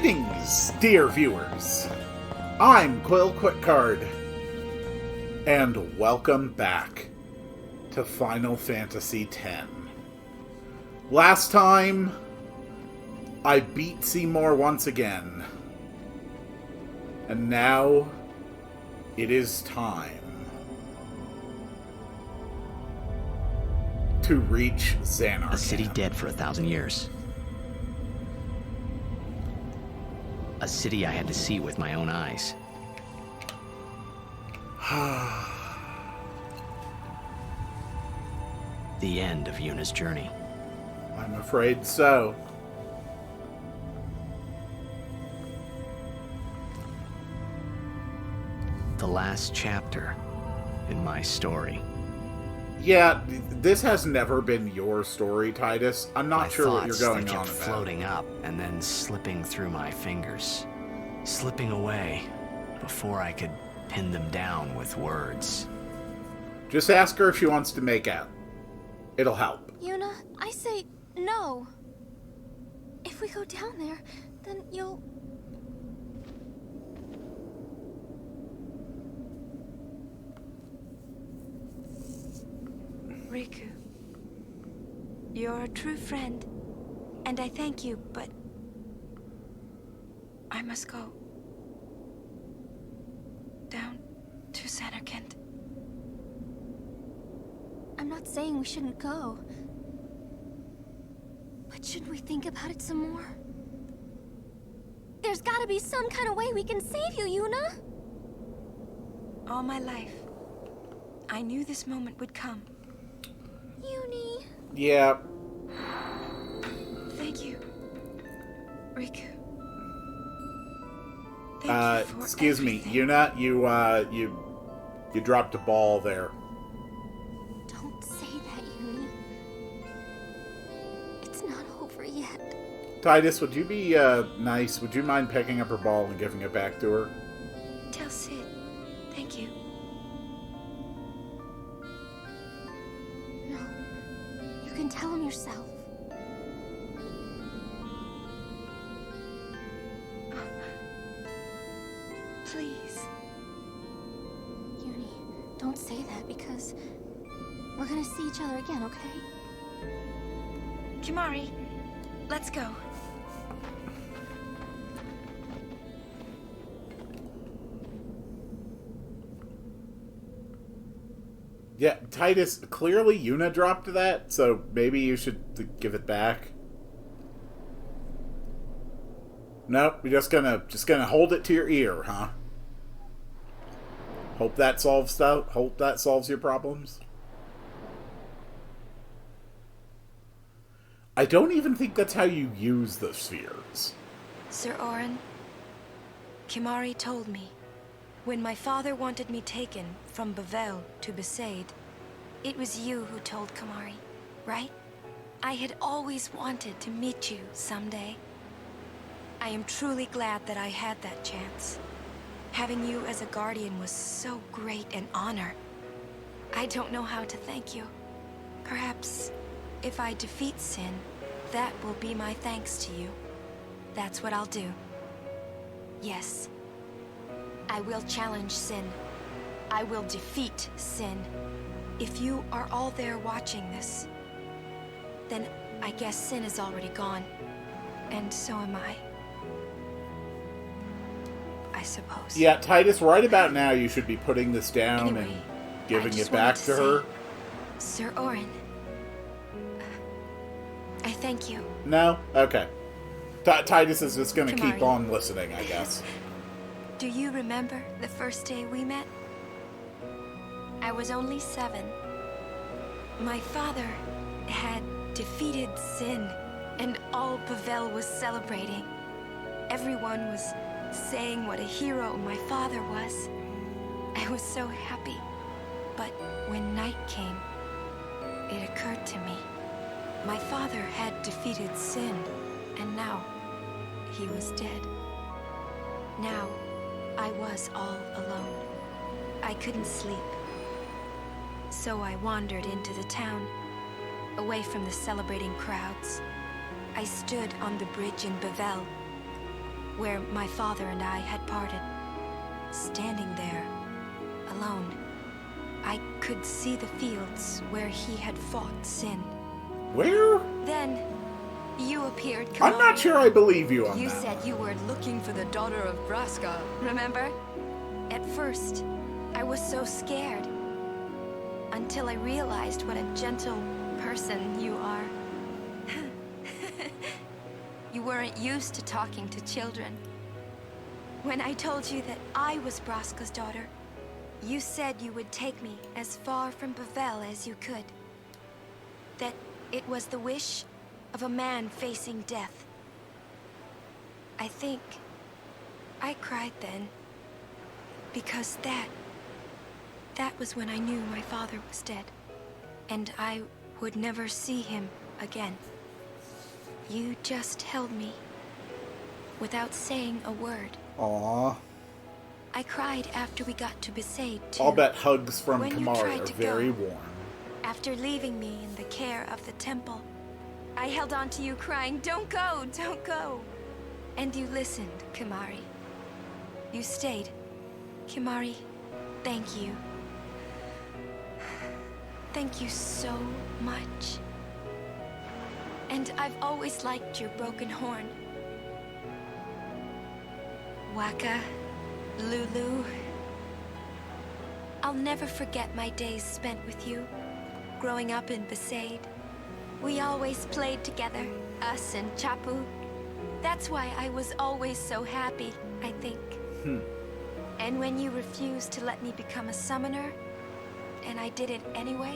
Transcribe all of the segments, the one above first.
Greetings, dear viewers. I'm Quill Quickcard, and welcome back to Final Fantasy X. Last time, I beat Seymour once again, and now it is time to reach Zanarkand. A city dead for 1,000 years. A city I had to see with my own eyes. The end of Yuna's journey. I'm afraid so. The last chapter in my story. Yeah, this has never been your story, Titus. I'm not sure what you're going they on kept about. Floating up and then slipping through my fingers. Slipping away before I could pin them down with words. Just ask her if she wants to make out. It'll help. Yuna, I say no. If we go down there, then you'll... Riku, you're a true friend, and I thank you, but I must go down to Zanarkand. I'm not saying we shouldn't go. But should we think about it some more? There's gotta be some kind of way we can save you, Yuna! All my life, I knew this moment would come. Yuni... Yeah. Thank you, Riku. Thank you for excuse everything. me, Yuna, you dropped a ball there. Don't say that, Yuni. It's not over yet. Titus, would you be, nice? Would you mind picking up her ball and giving it back to her? Tell Sid. Thank you. No. You can tell him yourself. Please. Yuni, don't say that because we're gonna see each other again, okay? Kimari, let's go. Yeah, Titus, clearly Yuna dropped that, so maybe you should give it back. Nope, you're just gonna hold it to your ear, huh? Hope that solves stuff. Hope that solves your problems. I don't even think that's how you use the spheres. Sir Orin, Kimari told me, when my father wanted me taken from Bavel to Besaid, it was you who told Kimari, right? I had always wanted to meet you someday. I am truly glad that I had that chance. Having you as a guardian was so great an honor. I don't know how to thank you. Perhaps, if I defeat Sin, that will be my thanks to you. That's what I'll do. Yes. I will challenge Sin. I will defeat Sin. If you are all there watching this, then I guess Sin is already gone. And so am I suppose. Yeah, Titus, right about now you should be putting this down Anyway, and giving I just it back wanted to to her. Sir Orin, I thank you. No? Okay. Titus is just gonna keep Kimari. on listening, I guess. Do you remember the first day we met? I was only 7. My father had defeated Sin, and all Bavel was celebrating. Everyone was saying what a hero my father was. I was so happy. But when night came, it occurred to me. My father had defeated Sin, and now he was dead. Now, I was all alone. I couldn't sleep. So I wandered into the town, away from the celebrating crowds. I stood on the bridge in Bavel. where my father and I had parted. Standing there, alone, I could see the fields where he had fought sin. Where? Then, you appeared, Kamari. I'm not sure I believe you on You that. said you were looking for the daughter of Braska, remember? At first, I was so scared. Until I realized what a gentle person you are. You weren't used to talking to children. When I told you that I was Braska's daughter, you said you would take me as far from Bavel as you could. That it was the wish of a man facing death. I think I cried then, because that was when I knew my father was dead, and I would never see him again. You just held me, without saying a word. Aww. I cried after we got to Besaid, too. I'll bet hugs from When you Kamari tried are to very go. warm. After leaving me in the care of the temple, I held on to you crying, "Don't go, don't go." And you listened, Kamari. You stayed. Kamari, thank you. Thank you so much. And I've always liked your broken horn. Waka, Lulu. I'll never forget my days spent with you, growing up in Besaid. We always played together, us and Chapu. That's why I was always so happy, I think. And when you refused to let me become a summoner, and I did it anyway,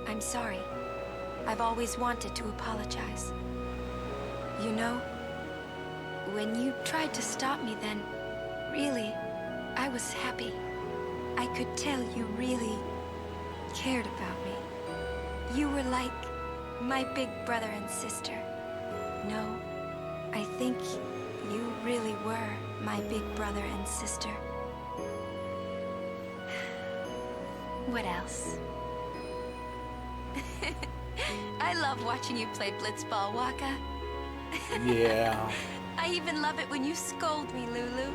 I'm sorry. I've always wanted to apologize. You know, when you tried to stop me then, really, I was happy. I could tell you really cared about me. You were like my big brother and sister. No, I think you really were my big brother and sister. What else? I love watching you play blitzball, Waka. Yeah. I even love it when you scold me, Lulu.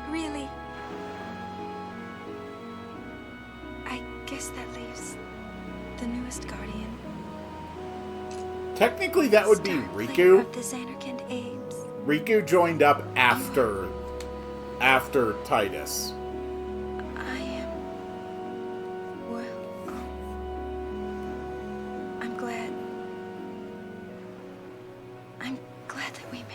Really. I guess that leaves the newest guardian. Technically, that would be Star player Riku. of the Zanarkand Ames. Riku joined up after Titus. I am... well... I'm glad that we met.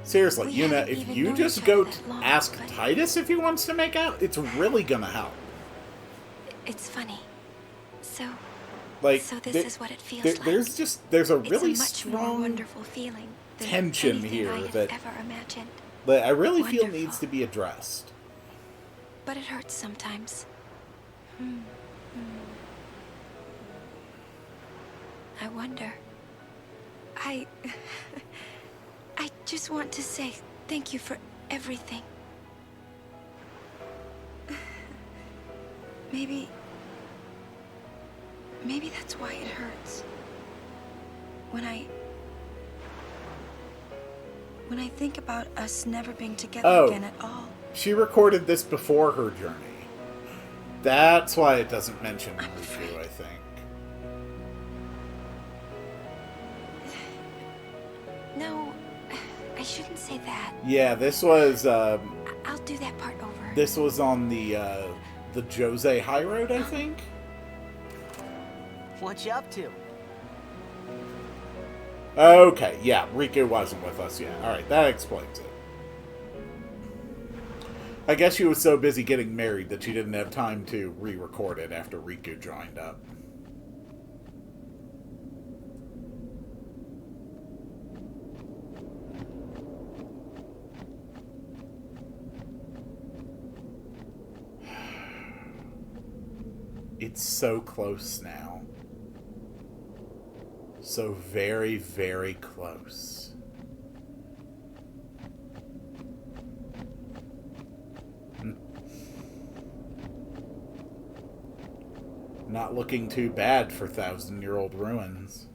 Seriously, We Yuna, haven't if even you known just each go other that long, ask but- Titus if he wants to make out, it's really gonna help. It's funny. So Like, this there- is what it feels like. there's a It's really a much more strong wonderful feeling than tension anything here I had that- ever imagined. that I really feel Wonderful. needs to be addressed. But it hurts sometimes. I wonder. I just want to say thank you for everything. Maybe that's why it hurts. When I think about us never being together Oh. again at all. She recorded this before her journey. That's why it doesn't mention Riku, I think. No, I shouldn't say that. Yeah, this was I'll do that part over. this was on the Jose High Road, I think. What you up to? Okay, yeah, Riku wasn't with us yet. Alright, that explains it. I guess she was so busy getting married that she didn't have time to re-record it after Riku joined up. It's so close now. So very, very close. Not looking too bad for thousand-year-old ruins.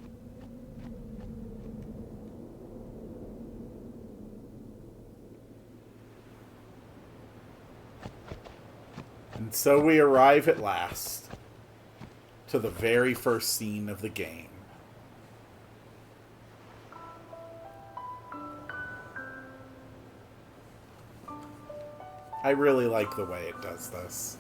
And so we arrive at last to the very first scene of the game. I really like the way it does this.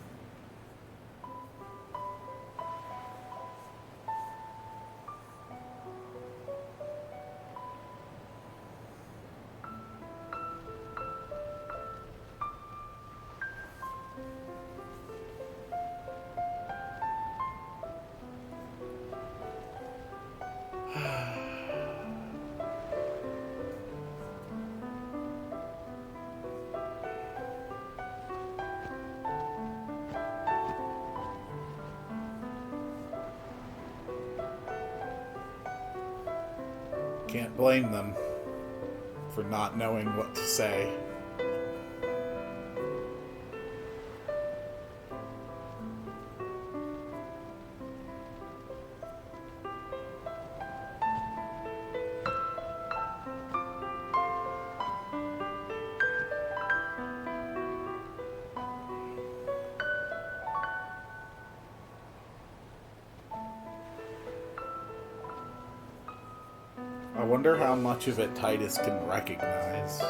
Can't blame them for not knowing what to say. I wonder how much of it Titus can recognize.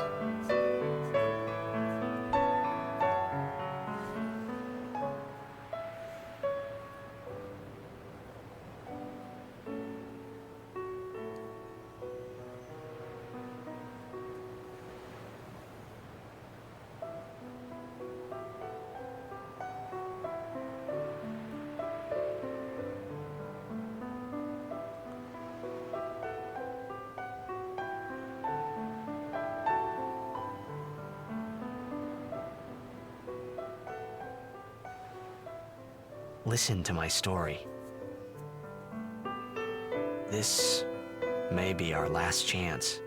Listen to my story. This may be our last chance.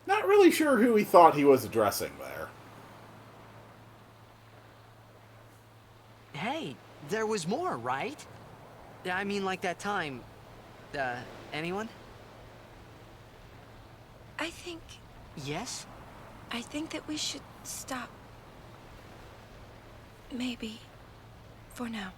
Not really sure who he thought he was addressing there. Hey, there was more, right? I mean, like that time. Anyone? I think Yes? that we should stop. Maybe. For now.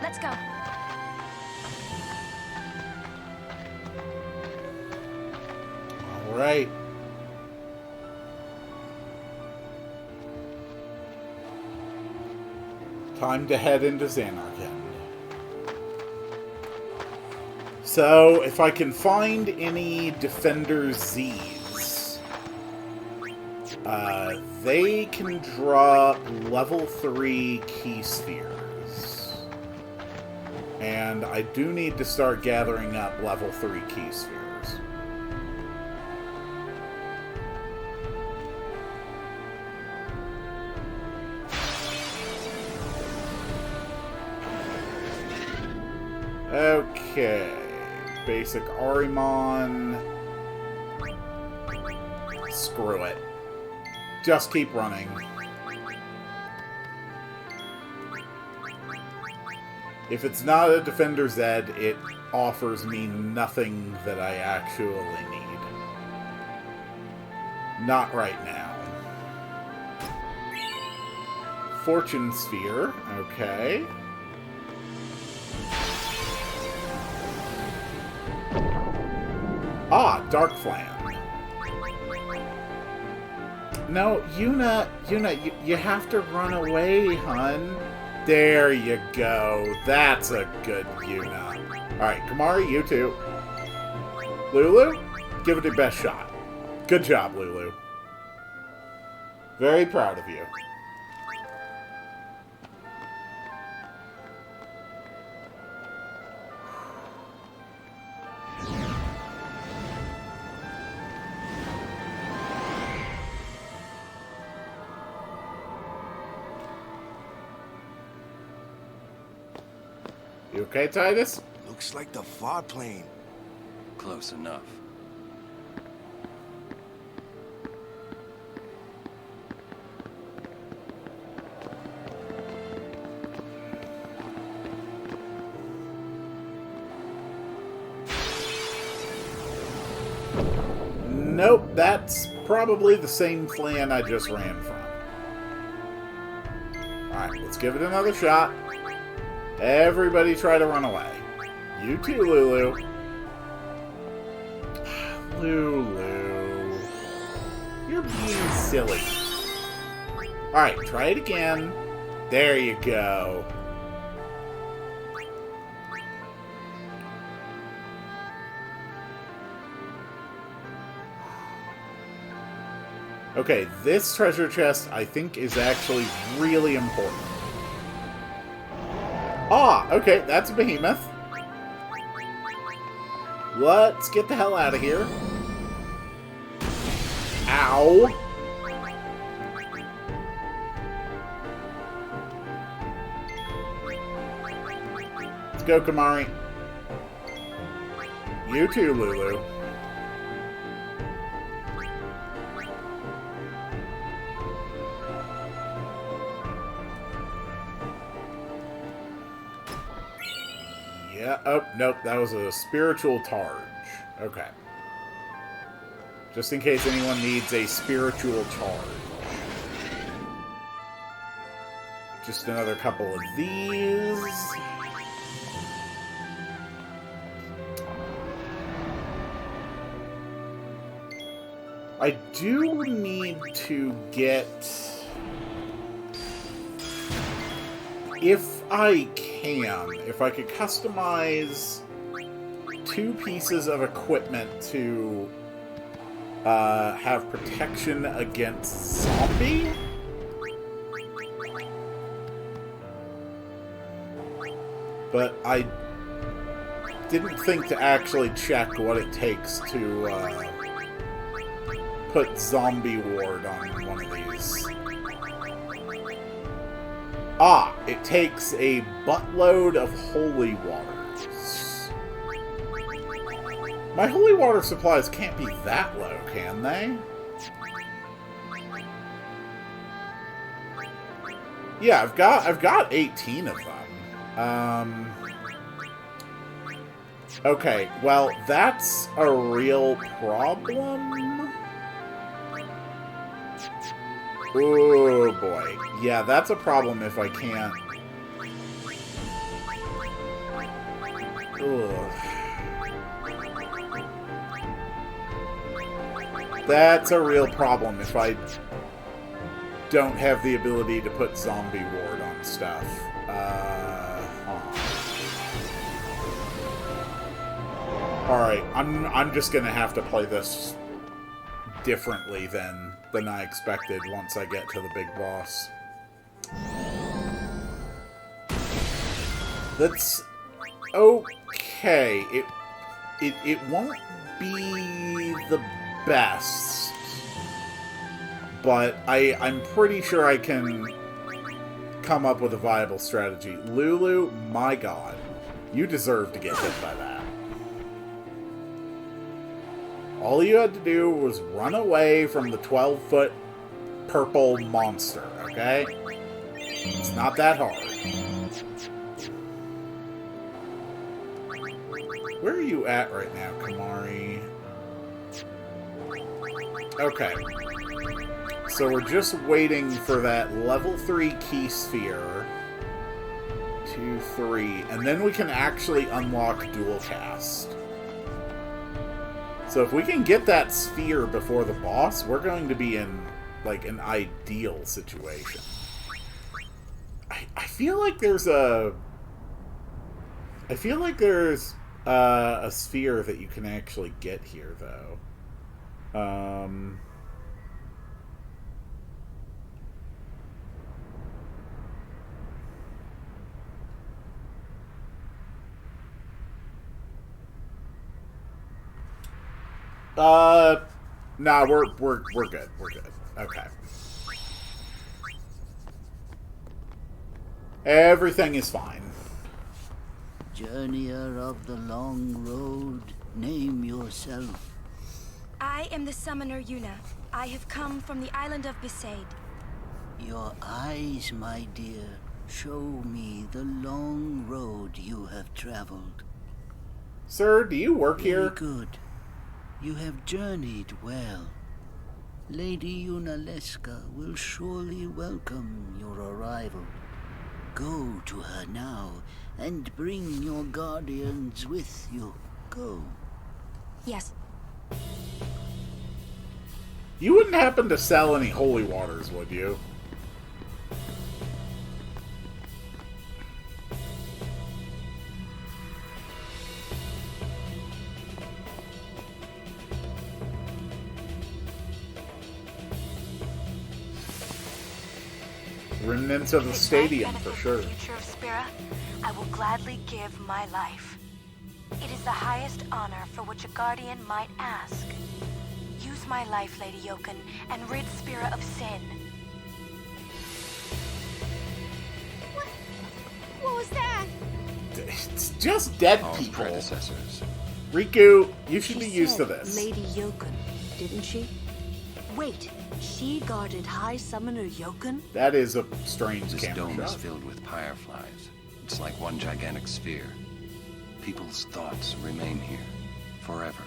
Let's go. All right. Time to head into Zanarkand. So, if I can find any Defender Zs, they can drop level 3 key spheres. And I do need to start gathering up level 3 key spheres. Okay. Basic Arimon. Screw it. Just keep running. If it's not a Defender Z, it offers me nothing that I actually need. Not right now. Fortune Sphere. Okay. Ah, Dark Flan. No, Yuna, you have to run away, hun. There you go. That's a good Yuna. Alright, Kamari, you too. Lulu, give it your best shot. Good job, Lulu. Very proud of you. You okay, Titus? Looks like the far plane. Close enough. Nope, that's probably the same plan I just ran from. Alright, let's give it another shot. Everybody try to run away. You too, Lulu. Lulu. You're being silly. Alright, try it again. There you go. Okay, this treasure chest, I think, is actually really important. Ah, okay, that's a behemoth. Let's get the hell out of here. Ow. Let's go, Kamari. You too, Lulu. Yeah, oh, nope, that was a spiritual targe. Okay. Just in case anyone needs a spiritual charge. Just another couple of these. I do need to get... If I can, if I could customize 2 pieces of equipment to have protection against zombie. But I didn't think to actually check what it takes to put zombie ward on one of these. Ah, it takes a buttload of holy waters. My holy water supplies can't be that low, can they? Yeah, I've got 18 of them. Okay, well, that's a real problem. Oh boy. Yeah, that's a problem if I can't. Ugh. That's a real problem if I don't have the ability to put zombie ward on stuff. Alright, I'm just gonna have to play this differently than I expected once I get to the big boss. That's okay. It won't be the best, but I'm pretty sure I can come up with a viable strategy. Lulu, my god, you deserve to get hit by that. All you had to do was run away from the 12-foot purple monster, okay? It's not that hard. Where are you at right now, Kamari? Okay. So we're just waiting for that level 3 key sphere. 2, 3. And then we can actually unlock dual cast. So if we can get that sphere before the boss, we're going to be in, like, an ideal situation. I feel like there's a... I feel like there's a sphere that you can actually get here, though. Nah, we're good. We're good. Okay. Everything is fine. Journeyer of the long road, name yourself. I am the summoner Yuna. I have come from the island of Besaid. Your eyes, my dear, show me the long road you have traveled. Sir, do you work Very here? good. You have journeyed well. Lady Yunalesca will surely welcome your arrival. Go to her now, and bring your guardians with you. Go. Yes. You wouldn't happen to sell any holy waters, would you? Remnants of the stadium, for sure. The future of Spira, I will gladly give my life. It is the highest honor for which a guardian might ask. Use my life, Lady Yoken, and rid Spira of sin. What was that? It's just dead Our people. predecessors. Riku, you should be She used to said this. Lady Yoken, didn't she? Wait, she guarded High Summoner Yoken? That is a strange This camera dome is shot. filled with fireflies. It's like one gigantic sphere. People's thoughts remain here forever.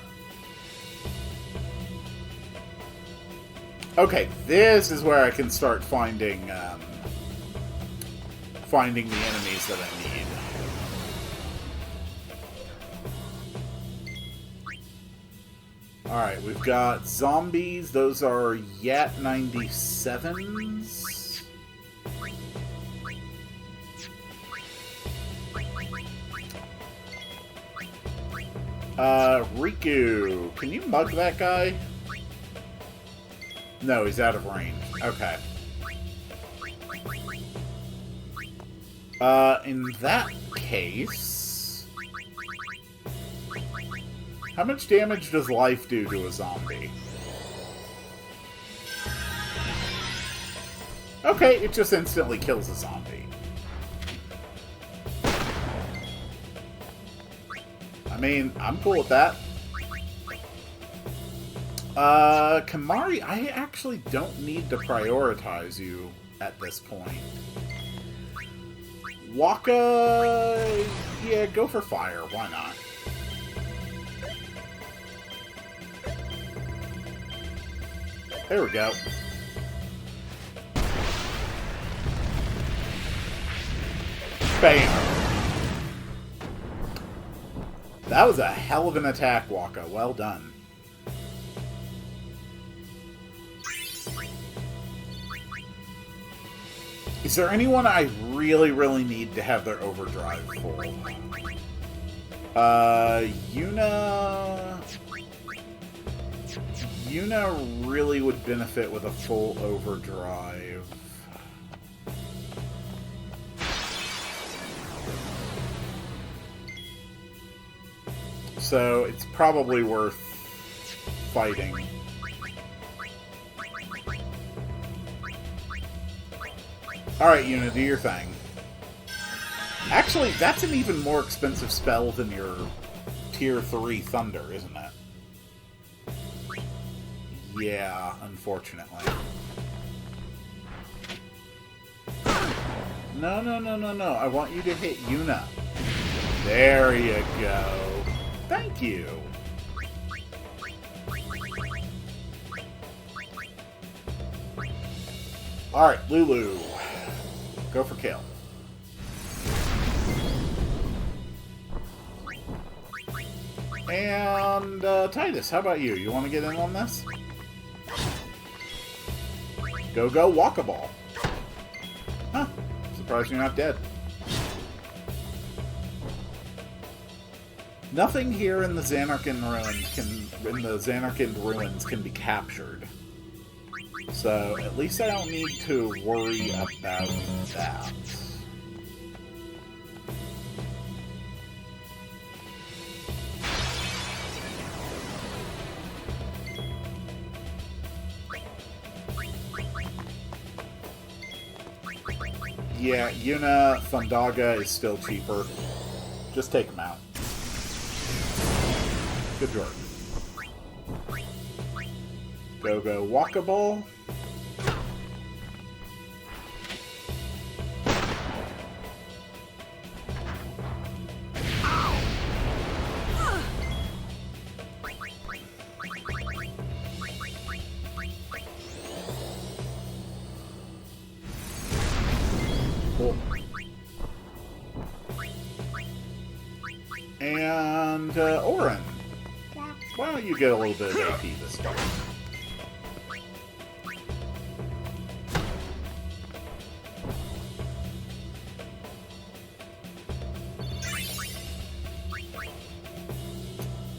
Okay, this is where I can start finding finding the enemies that I need. Alright, we've got zombies. Those are Yat 97s. Riku, can you mug that guy? No, he's out of range. Okay. In that case... How much damage does life do to a zombie? Okay, it just instantly kills a zombie. I mean, I'm cool with that. Kimahri, I actually don't need to prioritize you at this point. Waka... Yeah, go for fire. Why not? There we go. Bam! That was a hell of an attack, Waka. Well done. Is there anyone I really, really need to have their overdrive full? Yuna... Yuna really would benefit with a full overdrive. So, it's probably worth fighting. Alright, Yuna, do your thing. Actually, that's an even more expensive spell than your Tier 3 Thunder, isn't it? Yeah, unfortunately. No, no, no, no, no. I want you to hit Yuna. There you go. Thank you. Alright, Lulu. Go for kill. And, Titus, how about you? You want to get in on this? Go, go, walk-a-ball. Huh. Surprised you're not dead. Nothing here in the Zanarkand ruins can be captured. So, at least I don't need to worry about that. Yeah, Yuna Thundaga is still cheaper. Just take them out. Good work. Go walkable. Cool. And Orin, why don't you get a little bit of AP this time?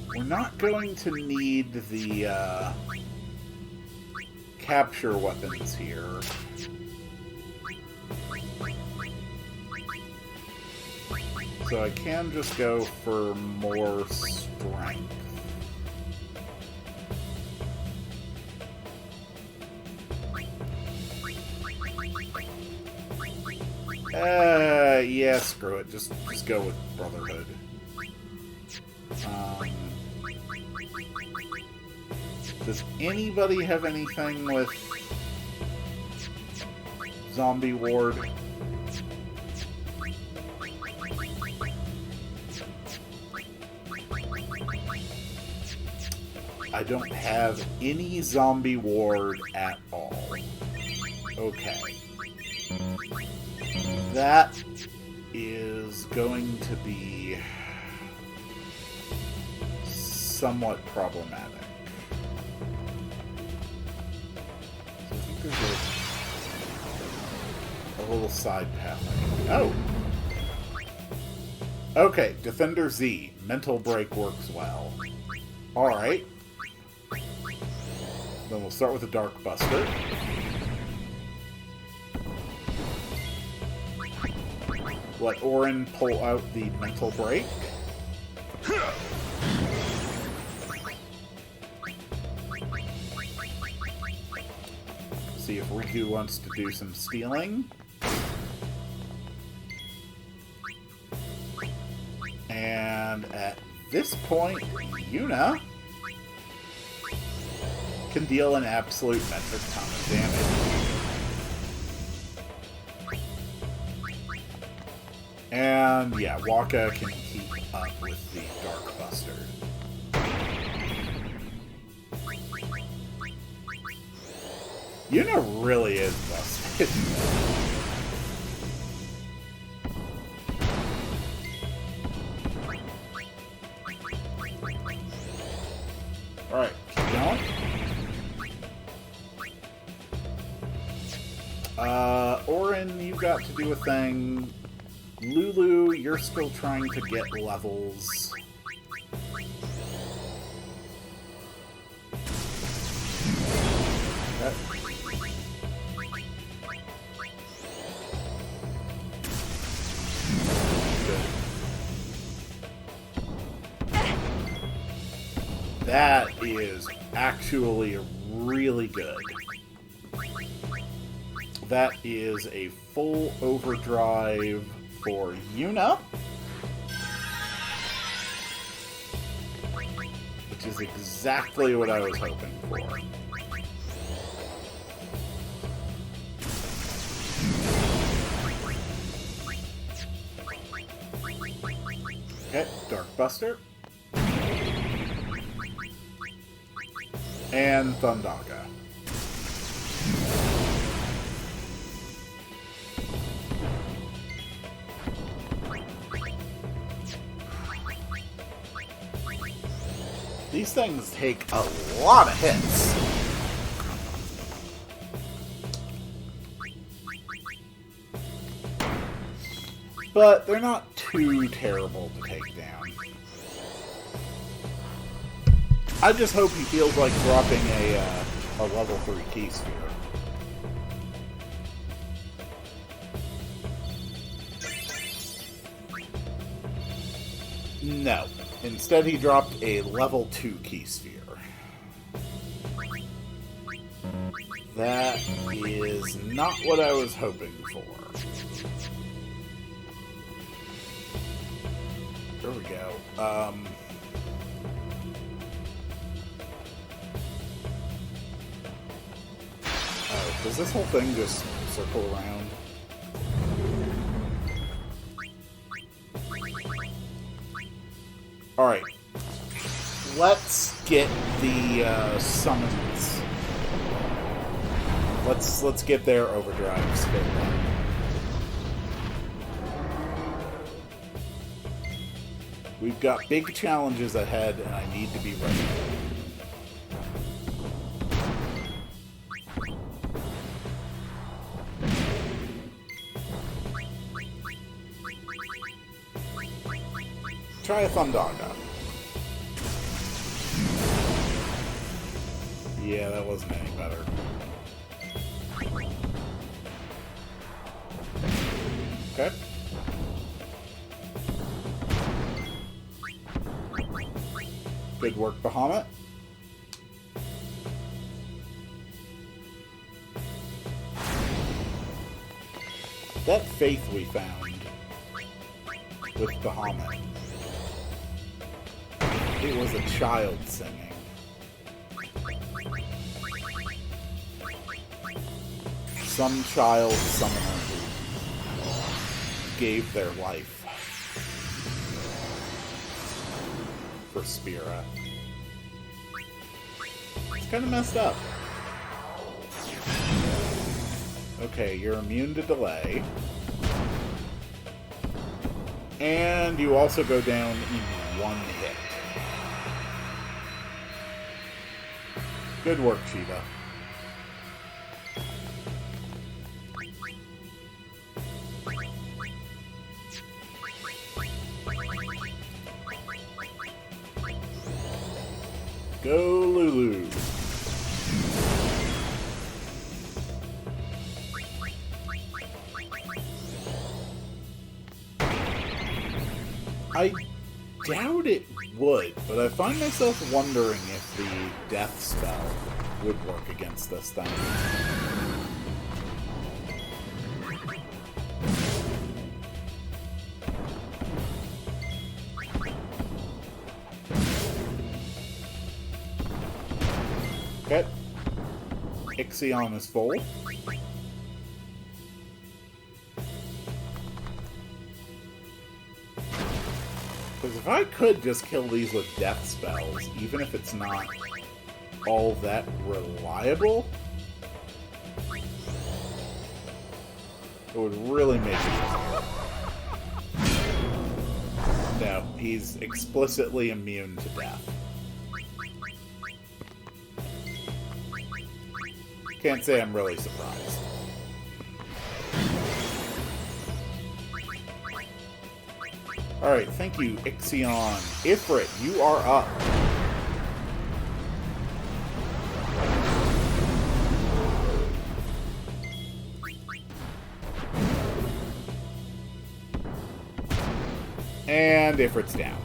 We're not going to need the capture weapons here. So I can just go for more strength. Yeah, screw it. Just go with Brotherhood. Does anybody have anything with Zombie Ward? I don't have any Zombie Ward at all. Okay. That is going to be somewhat problematic. So I think there's a little side path. Oh! Okay, Defender Z. Mental Break works well. Alright. Then we'll start with the Dark Buster. Let Orin pull out the Mental Break. See if Riku wants to do some stealing. And at this point, Yuna can deal an absolute metric ton of damage. And yeah, Waka can keep up with the Dark Buster. Yuna really is busted. Alright, keep going. Orin, you got to do a thing. Lulu, you're still trying to get levels. That is actually really good. That is a full overdrive for Yuna, which is exactly what I was hoping for. Okay, Dark Buster. And Thundaga. These things take a lot of hits. But they're not too terrible to take down. I just hope he feels like dropping a level 3 key sphere. No. Instead, he dropped a level 2 key sphere. That is not what I was hoping for. There we go. Oh, does this whole thing just circle around? Alright. Let's get the summons. Let's get their overdrive spin up. We've got big challenges ahead, and I need to be ready. Try a Thundaga. Yeah, that wasn't any better. Okay. Good work, Bahamut. That faith we found with Bahamut. It was a child singing. Some child summoner who gave their life for Spira. It's kind of messed up. Okay, you're immune to delay. And you also go down in one hit. Good work, Shiva. Go, Lulu. I doubt it would, but I find myself wondering if the death spell would work against this thing. Okay. Ixion is full. Because if I could just kill these with death spells, even if it's not all that reliable, it would really make it. No, he's explicitly immune to death. Can't say I'm really surprised. Alright, thank you, Ixion. Ifrit, you are up. And Ifrit's down.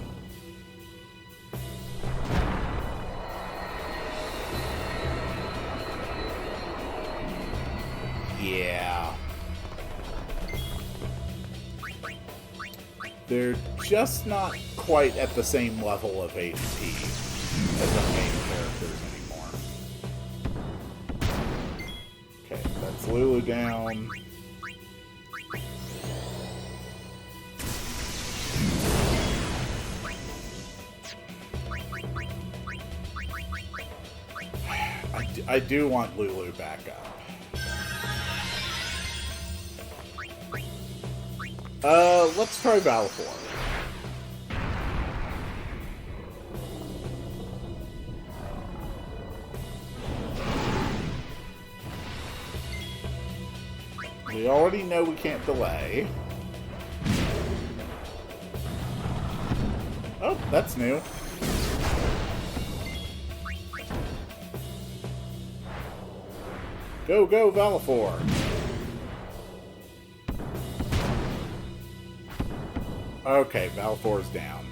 Yeah. They're just not quite at the same level of HP as our main characters anymore. Okay, that's Lulu down. I do want Lulu back up. Let's try Valfor. We already know we can't delay. Oh, that's new. Go, go, Valfor! Okay, Valfor's down.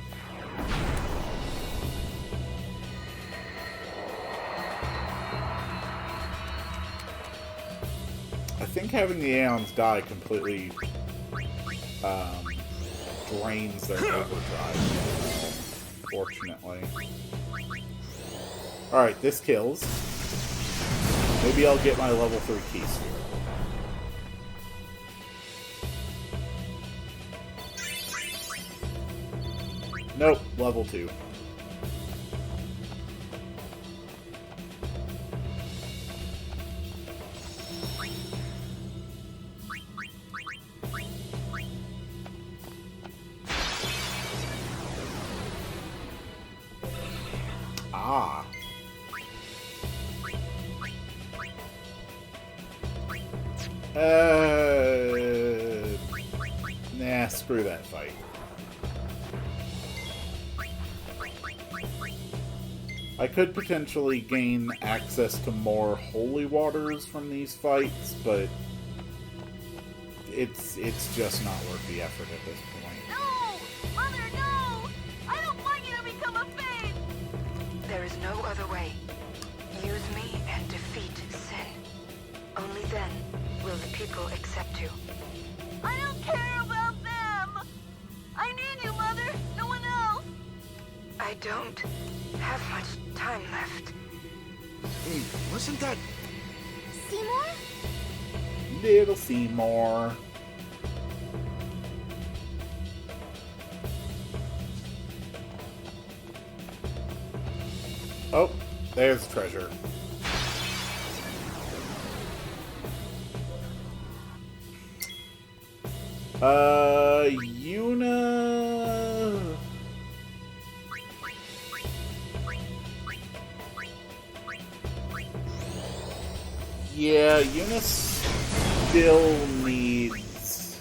I think having the Aeons die completely drains their overdrive, fortunately. Alright, this kills. Maybe I'll get my level 3 key sphere. Nope, level 2. Ah. Nah, screw that fight. I could potentially gain access to more holy waters from these fights, but it's just not worth the effort at this point. No! Mother, no! I don't want you to become a Fade! There is no other way. Use me and defeat sin. Only then will the people accept you. I don't care about them! I need you, Mother! No one else! I don't have much time left. Hey, wasn't that... Seymour? Little Seymour. Oh, there's treasure. Yuna... Yeah, Yuna still needs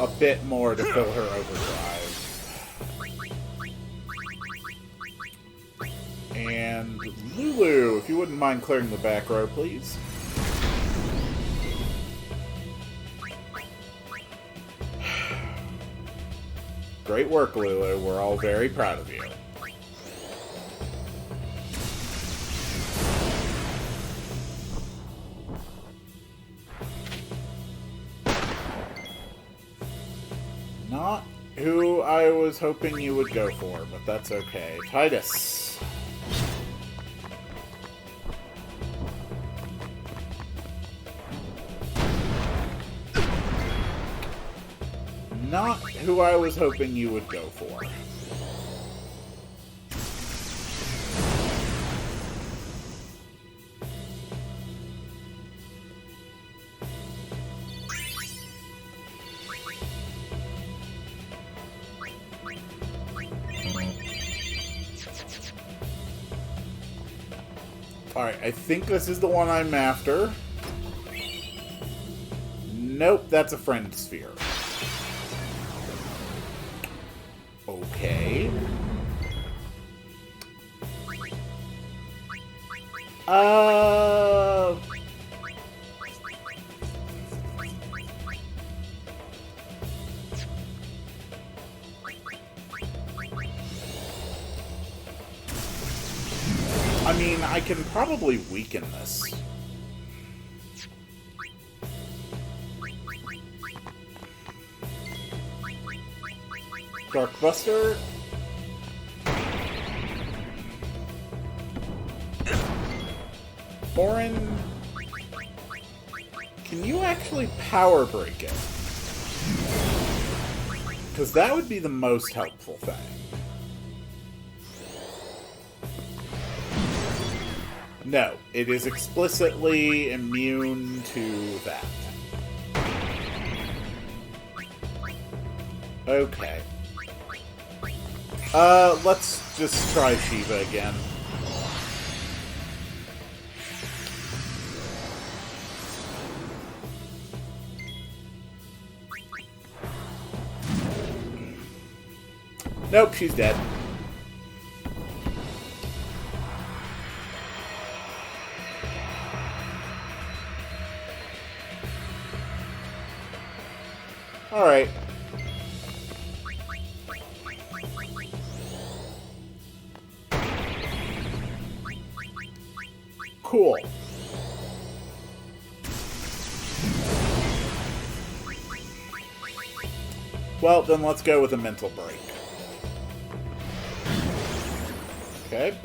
a bit more to fill her overdrive. And Lulu, if you wouldn't mind clearing the back row, please. Great work, Lulu. We're all very proud of you. Not who I was hoping you would go for, but that's okay. Titus. Not who I was hoping you would go for. Alright, I think this is the one I'm after. Nope, that's a friend sphere. Okay. I mean, I can probably weaken this. Darkbuster. Orin, can you actually power break it? Because that would be the most helpful thing. No, it is explicitly immune to that. Okay. Let's just try Shiva again. Nope, she's dead. Alright. Cool. Well, then let's go with a mental break. Okay.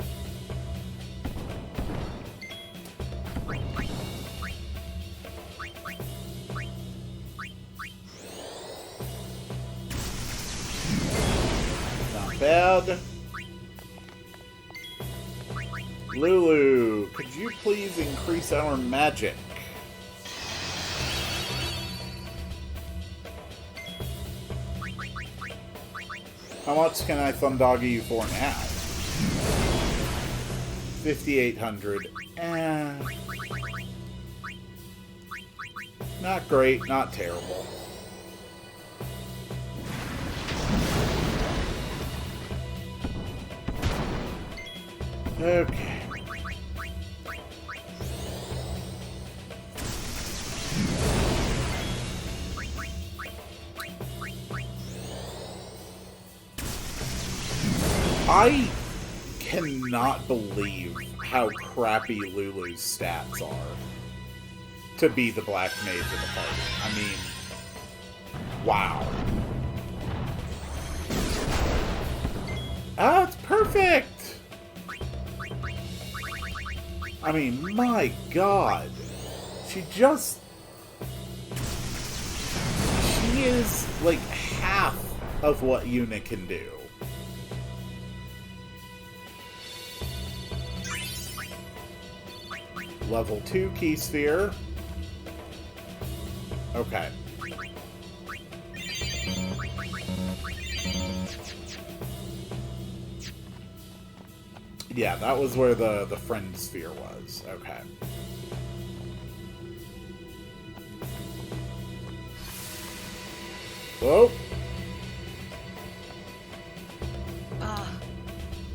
Not bad. Lulu, could you please increase our magic? How much can I thundoggy you for now? 5,800. Not great, not terrible. Okay. I cannot believe how crappy Lulu's stats are to be the Black Mage of the party. I mean, wow. Ah, it's perfect! I mean, my god. She is like half of what Yuna can do. Level 2 Key Sphere. Okay. Yeah, that was where the friend sphere was. Okay. Whoa.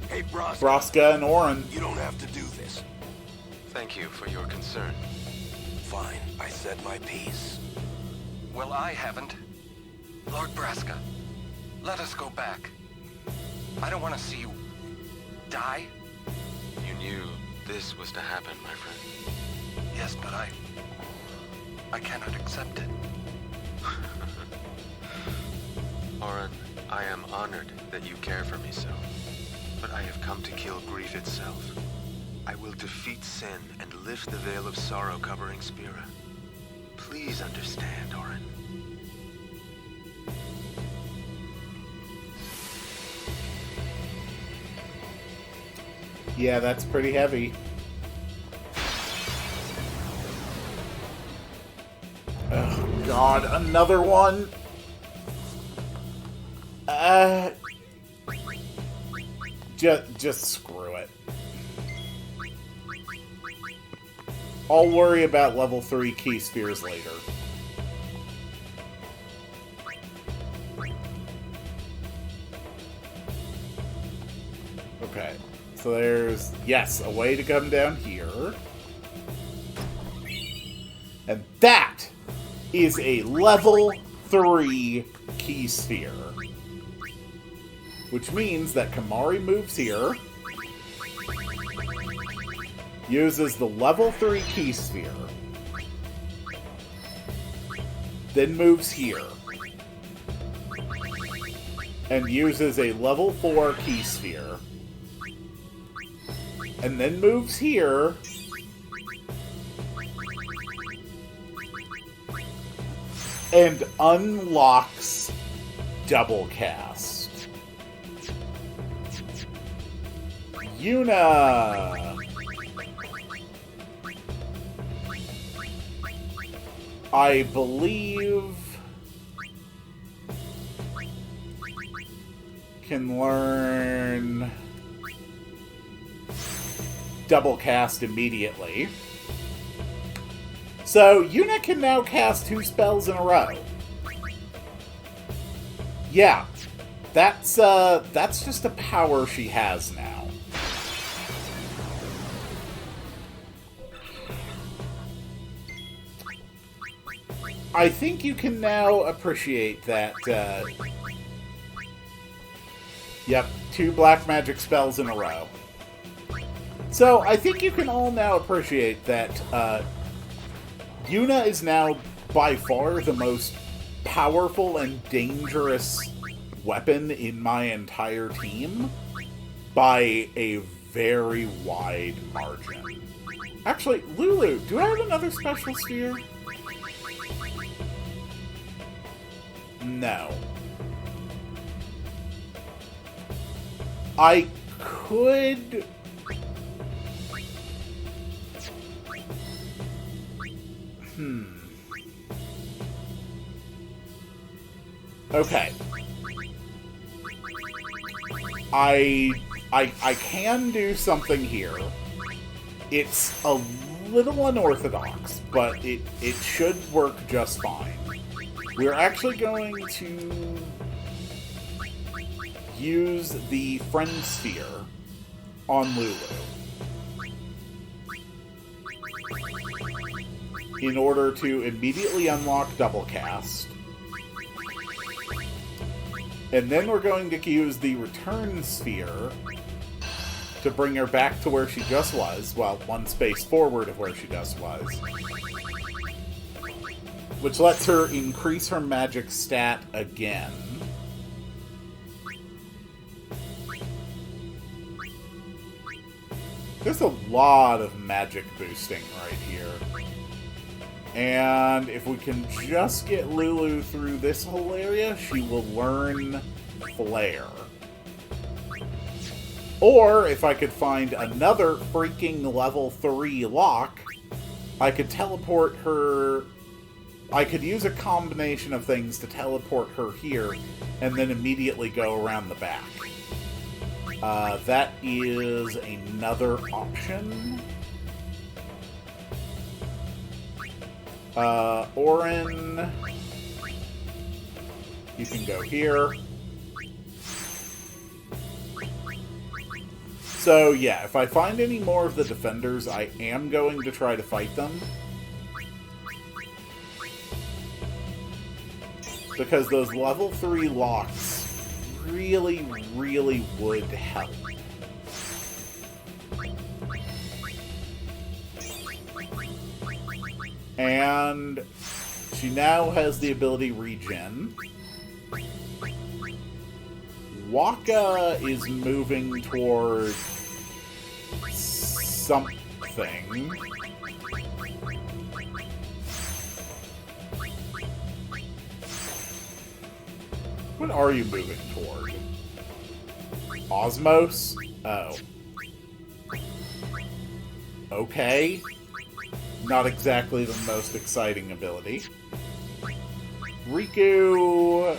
Hey, Braska and Orin. You don't have to do this. Thank you for your concern. Fine, I said my piece. Well, I haven't. Lord Braska, let us go back. I don't want to see you die. You knew this was to happen, my friend. Yes, but I cannot accept it. Orin, I am honored that you care for me so. But I have come to kill grief itself. I will defeat sin and lift the veil of sorrow covering Spira. Please understand, Orin. Yeah, that's pretty heavy. Oh god, another one? Just screw it. I'll worry about level 3 key spheres later. Okay, so there's, yes, a way to come down here. And that is a level 3 key sphere. Which means that Kimahri moves here, uses the level 3 key sphere, then moves here, and uses a level 4 key sphere, and then moves here, and unlocks double cast. Yuna! I believe can learn double cast immediately. So Yuna can now cast 2 spells in a row. Yeah, that's just a power she has now. I think you can now appreciate that, yep, 2 black magic spells in a row. So, I think you can all now appreciate that, Yuna is now by far the most powerful and dangerous weapon in my entire team by a very wide margin. Actually, Lulu, do I have another special sphere? No. I could... Okay. I can do something here. It's a little unorthodox, but it should work just fine. We're actually going to use the friend sphere on Lulu in order to immediately unlock double cast. And then we're going to use the return sphere to bring her back to where she just was. Well, one space forward of where she just was. Which lets her increase her magic stat again. There's a lot of magic boosting right here. And if we can just get Lulu through this whole area, she will learn Flare. Or, if I could find another freaking level 3 lock, I could teleport her... I could use a combination of things to teleport her here, and then immediately go around the back. That is another option. Orin, you can go here. So yeah, if I find any more of the defenders, I am going to try to fight them. Because those level 3 locks really, really would help. And she now has the ability Regen. Waka is moving toward something. What are you moving toward? Osmos? Oh. Okay. Not exactly the most exciting ability. Riku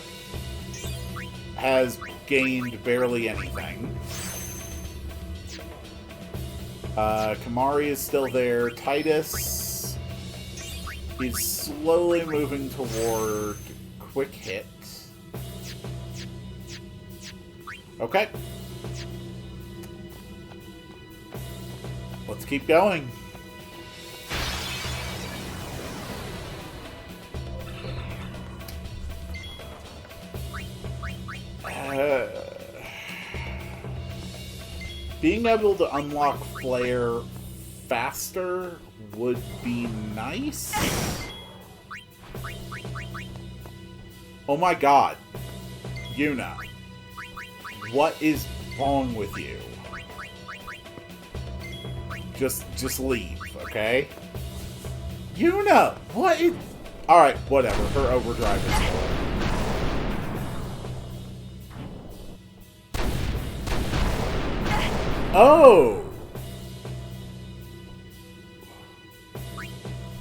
has gained barely anything. Kamari is still there. Titus is slowly moving toward quick hit. Okay. Let's keep going. Being able to unlock Flare faster would be nice. Oh my god. Yuna. What is wrong with you? Just leave, okay? Yuna! What is... Alright, whatever. Her overdrive is full. Oh!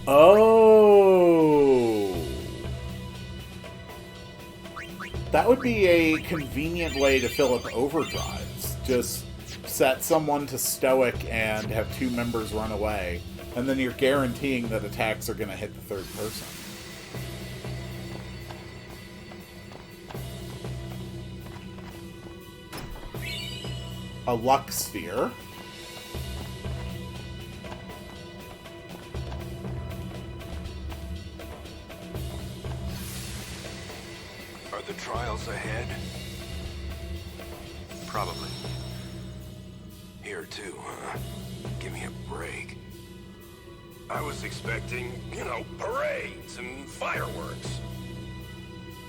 Oh! That would be a convenient way to fill up overdrives. Just set someone to stoic and have 2 members run away, and then you're guaranteeing that attacks are going to hit the third person. A luck sphere. Are the trials ahead? Probably. Here too, huh? Give me a break. I was expecting, parades and fireworks.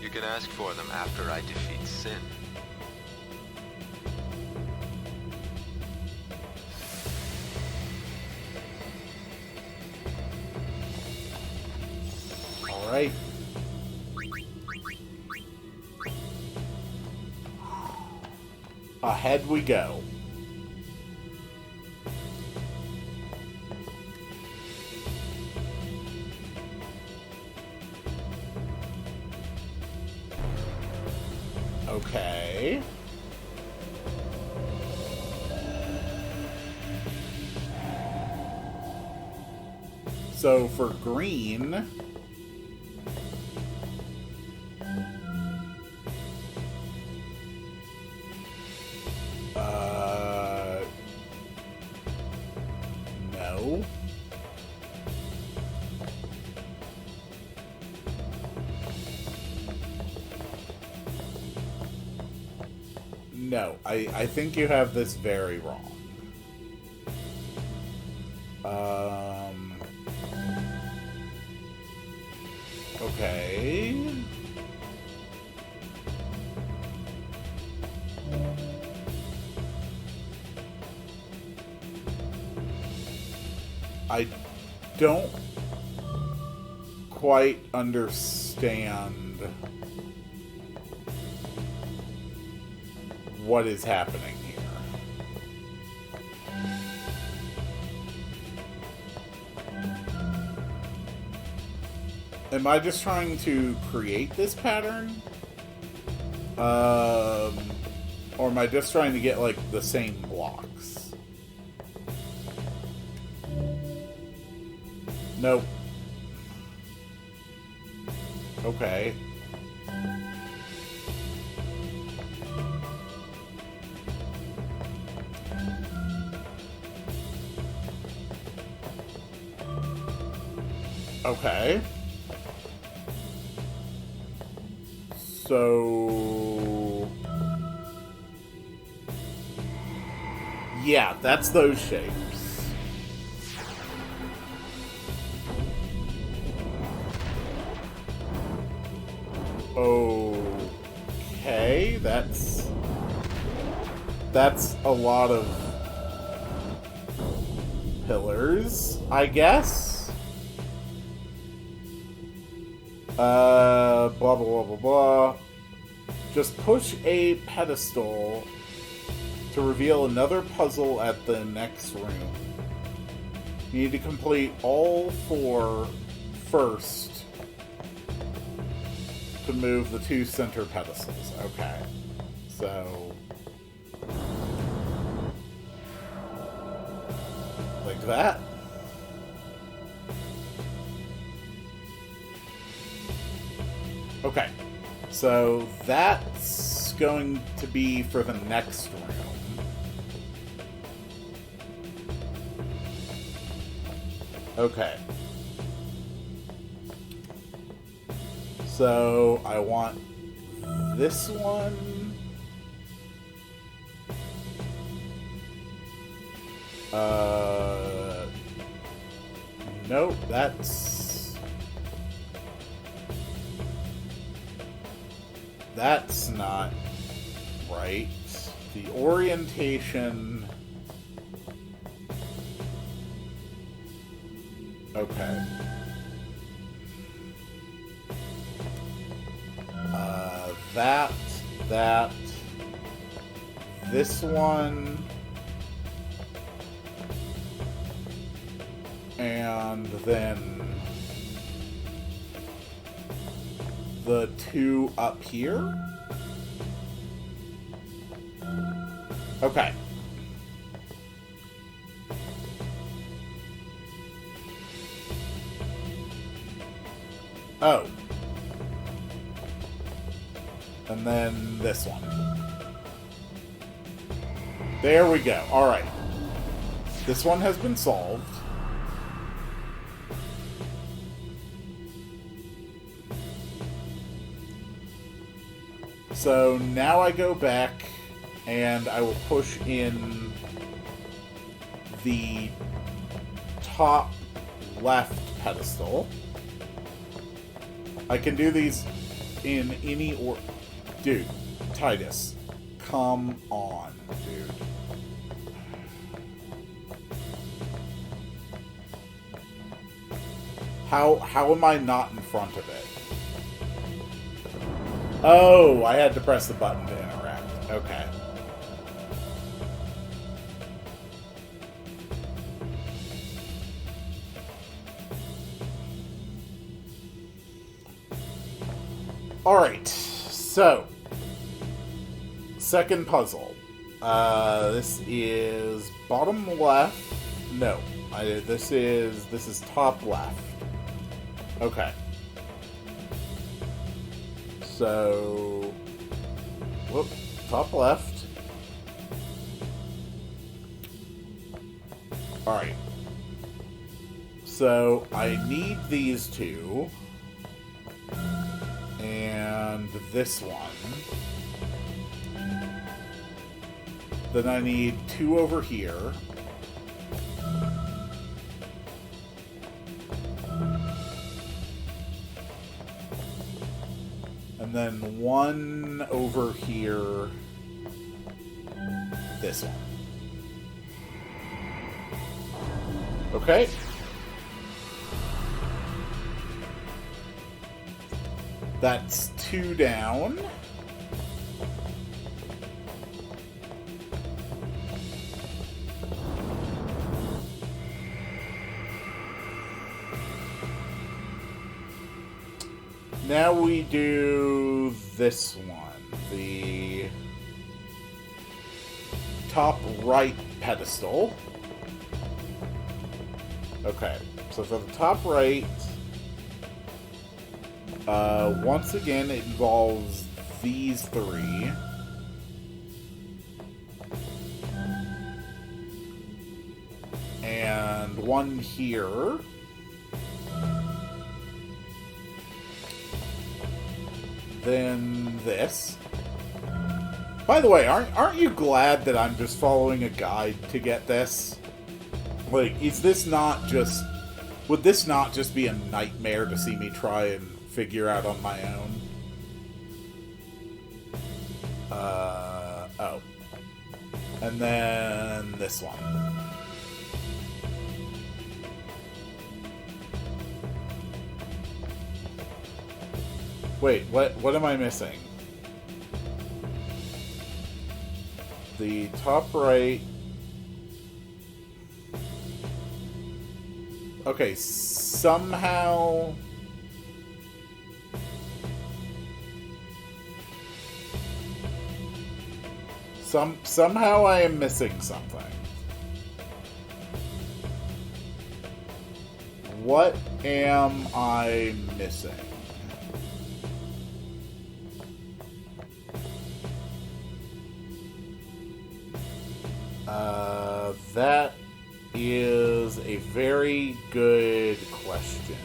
You can ask for them after I defeat Sin. All right. Ahead we go. Okay. So for green, no. No, I think you have this very wrong. Okay. I don't quite understand what is happening here. Am I just trying to create this pattern? Or am I just trying to get, like, the same blocks? Nope. Okay. Okay. So... yeah, that's those shapes. Okay, that's a lot of pillars, I guess. Blah, blah, blah, blah, blah. Just push a pedestal to reveal another puzzle at the next room. You need to complete all 4 first to move the 2 center pedestals. Okay. So... like that. Okay, so that's going to be for the next room. Okay. So I want this one. Nope, that's not right. The orientation... okay. That, this one, and then the 2 up here. Okay. Oh. And then this one. There we go. Alright. This one has been solved. So now I go back and I will push in the top left pedestal. I can do these in any or... Dude, Titus, come on, dude. How am I not in front of it? Oh, I had to press the button to interact. Okay. Alright, so second puzzle. This is bottom left. No, this is top left. Okay. So, whoop, top left. Alright. So, I need these two. And this one. Then I need two over here. And then one over here. This one. Okay. That's two down. Now we do this one. The top right pedestal. Okay, so for the top right, once again, it involves these three. And one here. Then this. By the way, aren't you glad that I'm just following a guide to get this? Like, is this not just... Would this not just be a nightmare to see me try and figure out on my own? Oh. And then this one. Wait, what am I missing? The top right... Okay, somehow... Somehow I am missing something. What am I missing? That is a very good question.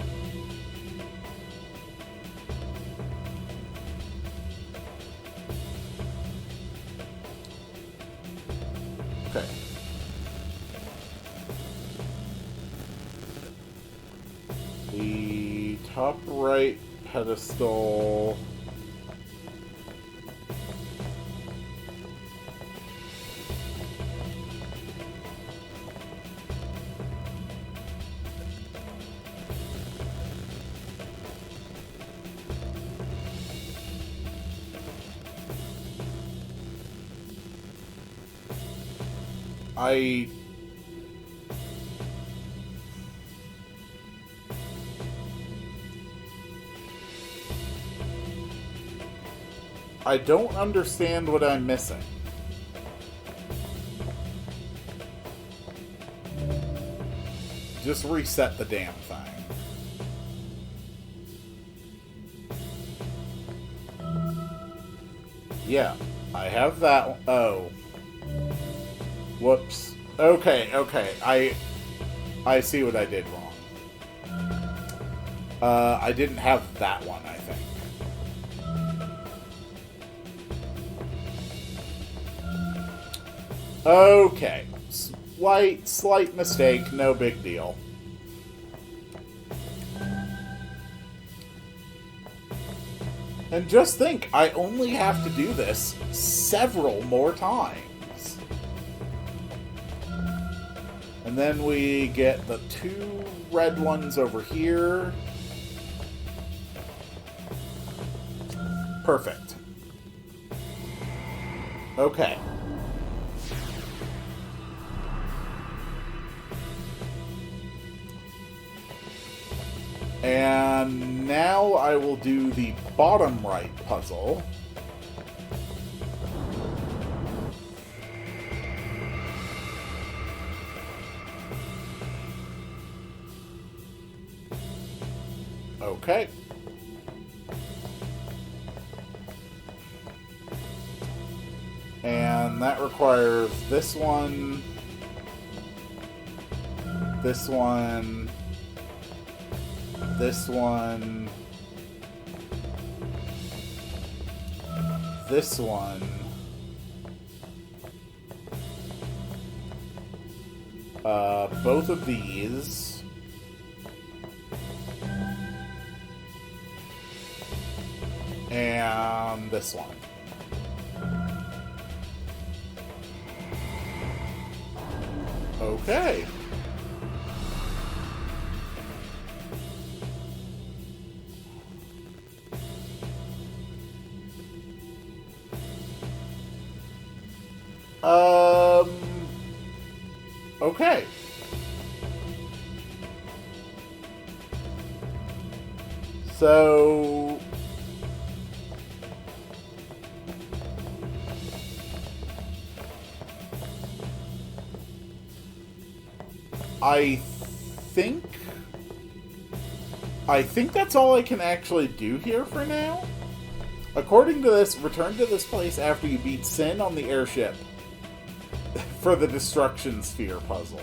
Okay. The top right pedestal... I don't understand what I'm missing. Just reset the damn thing. Yeah, I have that. Oh. Whoops. Okay. I see what I did wrong. I didn't have that one, I think. Okay. Slight mistake, no big deal. And just think, I only have to do this several more times. And then we get the 2 red ones over here. Perfect. Okay. And now I will do the bottom right puzzle. Okay. And that requires this one, this one, this one, this one, both of these, and this one. Okay. Okay. So... I think that's all I can actually do here for now. According to this, return to this place after you beat Sin on the airship for the Destruction Sphere puzzle.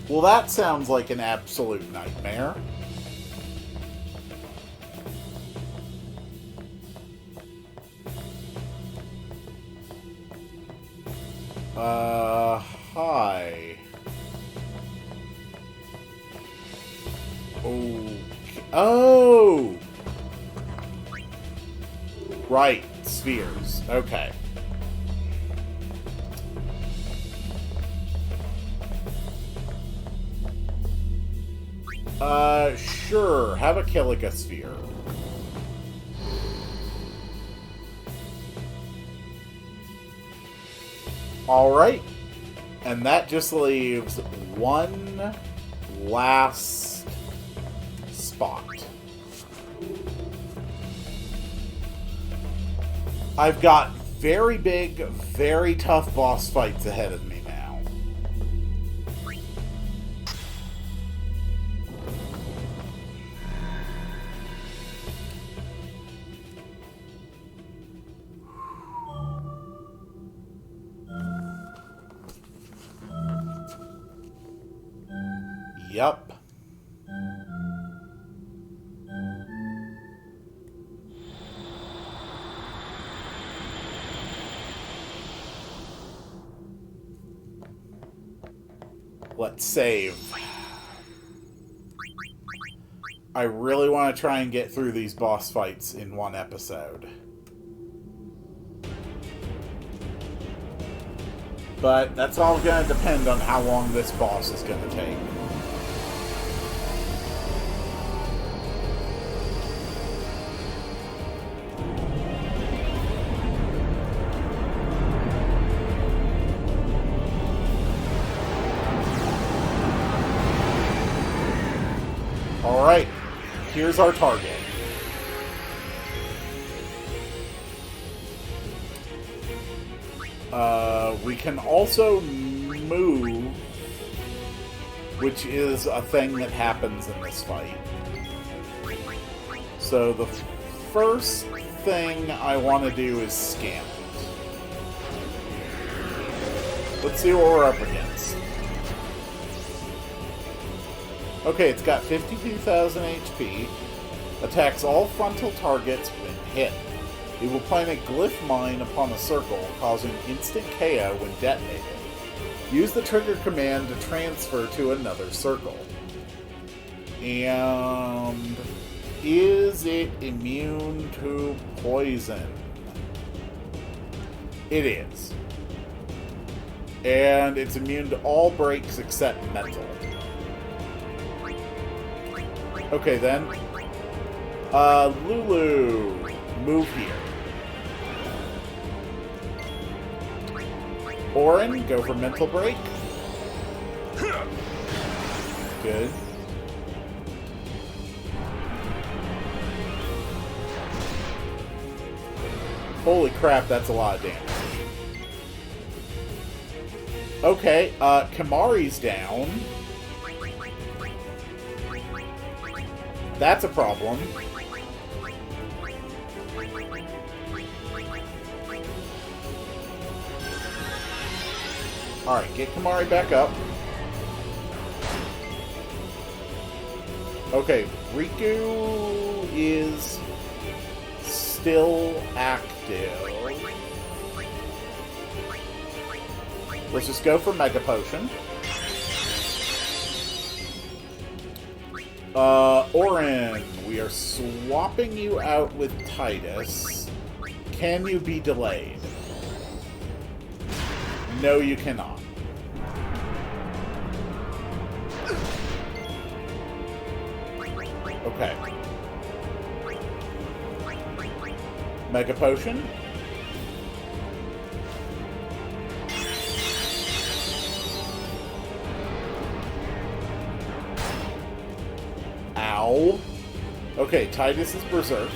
Well, that sounds like an absolute nightmare. Hi. Okay. Oh! Right, spheres. Okay. Sure. Have a Killiga sphere. Alright. And that just leaves one last spot. I've got very big, very tough boss fights ahead of me now. Yup. Let's save. I really want to try and get through these boss fights in one episode. But that's all going to depend on how long this boss is going to take. Alright, here's our target. We can also move, which is a thing that happens in this fight. So the first thing I want to do is scan it. Let's see what we're up against. Okay, it's got 52,000 HP. Attacks all frontal targets when hit. It will plant a glyph mine upon a circle, causing instant KO when detonated. Use the trigger command to transfer to another circle. And... is it immune to poison? It is. And it's immune to all breaks except metal. Okay, then. Lulu, move here. Orin, go for mental break. Good. Holy crap, that's a lot of damage. Okay, Kimahri's down. That's a problem. Alright, get Kimahri back up. Okay, Riku is still active. Let's just go for Mega Potion. Orin, we are swapping you out with Titus. Can you be delayed? No, you cannot. Okay. Mega Potion. Ow. Okay, Titus is berserked.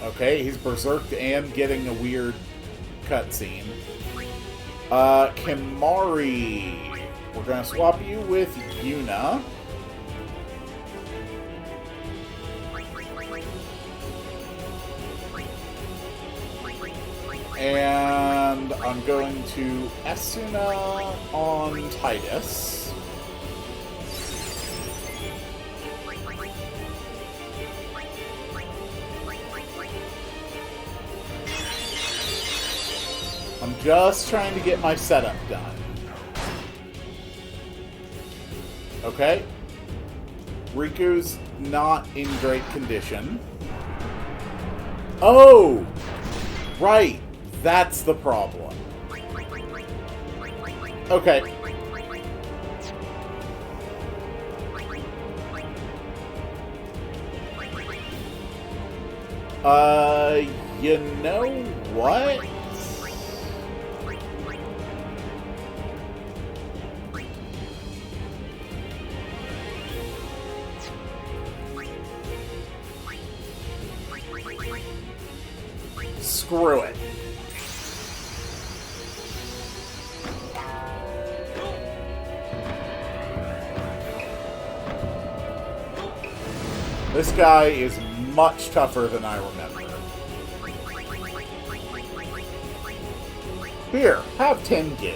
Okay, he's berserked and getting a weird cutscene. Kimahri. We're gonna swap you with Yuna. And I'm going to Esuna on Titus. I'm just trying to get my setup done. Okay. Riku's not in great condition. Oh! Right! That's the problem. Okay. You know what? Screw it. This guy is much tougher than I remember. Here, have 10 gil.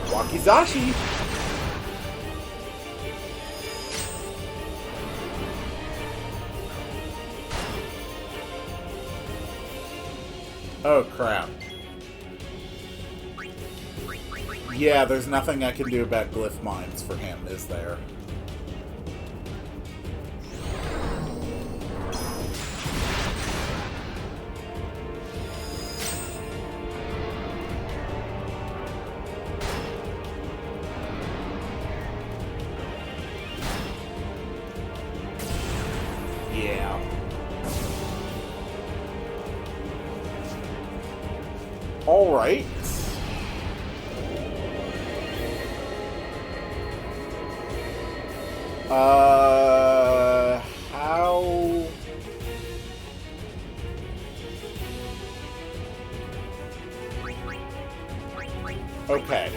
Wakizashi! Oh, crap. Yeah, there's nothing I can do about glyph mines for him, is there? Yeah. All right. How... Okay.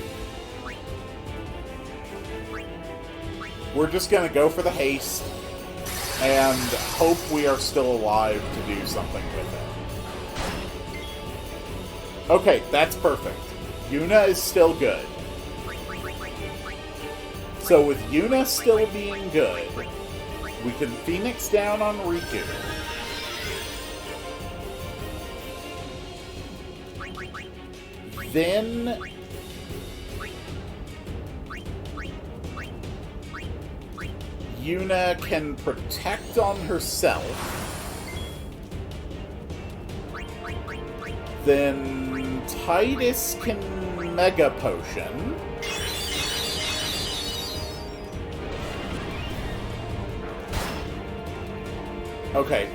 We're just gonna go for the haste and hope we are still alive to do something with it. Okay, that's perfect. Yuna is still good. So with Yuna still being good, we can Phoenix down on Riku. then Yuna can protect on herself. Then Titus can Mega Potion. Okay.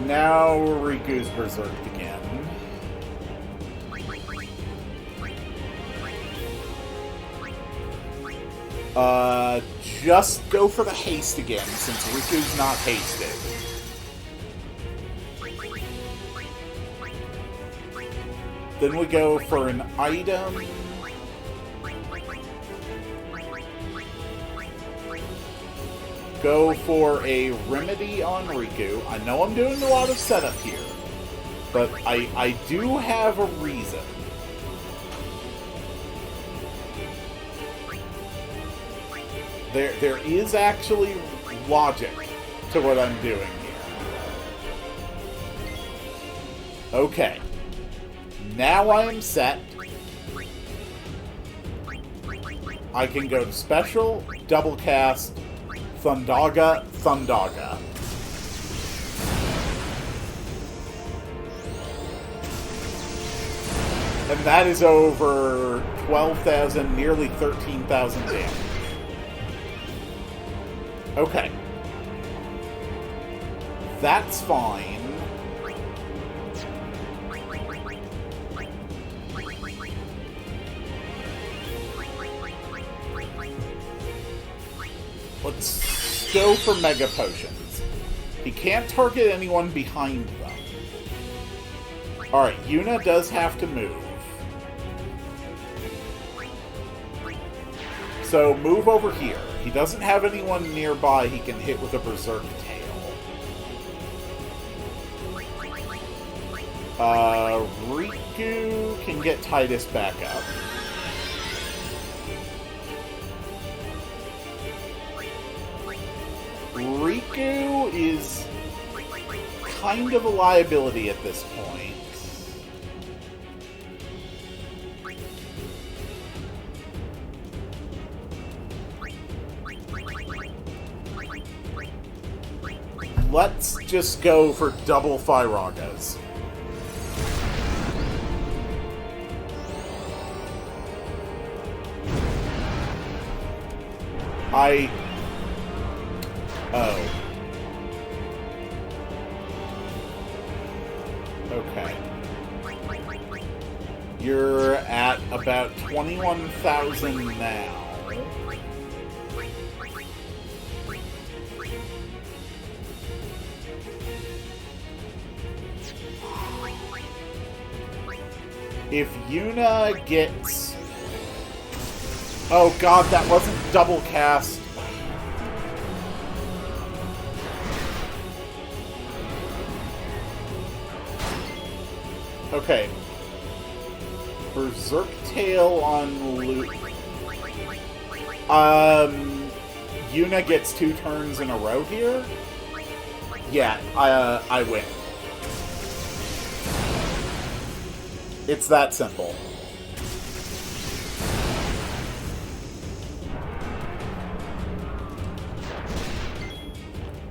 Now Riku's berserked again. Just go for the haste again, since Riku's not hasted. Then we go for an item. Go for a remedy on Riku. I know I'm doing a lot of setup here, but I do have a reason. There is actually logic to what I'm doing here. Okay. Now I am set. I can go to special, double cast, Thundaga, Thundaga. And that is over 12,000, nearly 13,000 damage. Okay. That's fine. Let's go for Mega Potions. He can't target anyone behind them. Alright, Yuna does have to move. So move over here. He doesn't have anyone nearby he can hit with a Berserk Tail. Riku can get Titus back up. Riku is kind of a liability at this point. Let's just go for double Fyragas. Oh. Okay. You're at about 21,000 now. If Yuna gets... Oh god, that wasn't double cast. Okay. Berserk Tail on Luke. Yuna gets 2 turns in a row here? Yeah, I win. It's that simple.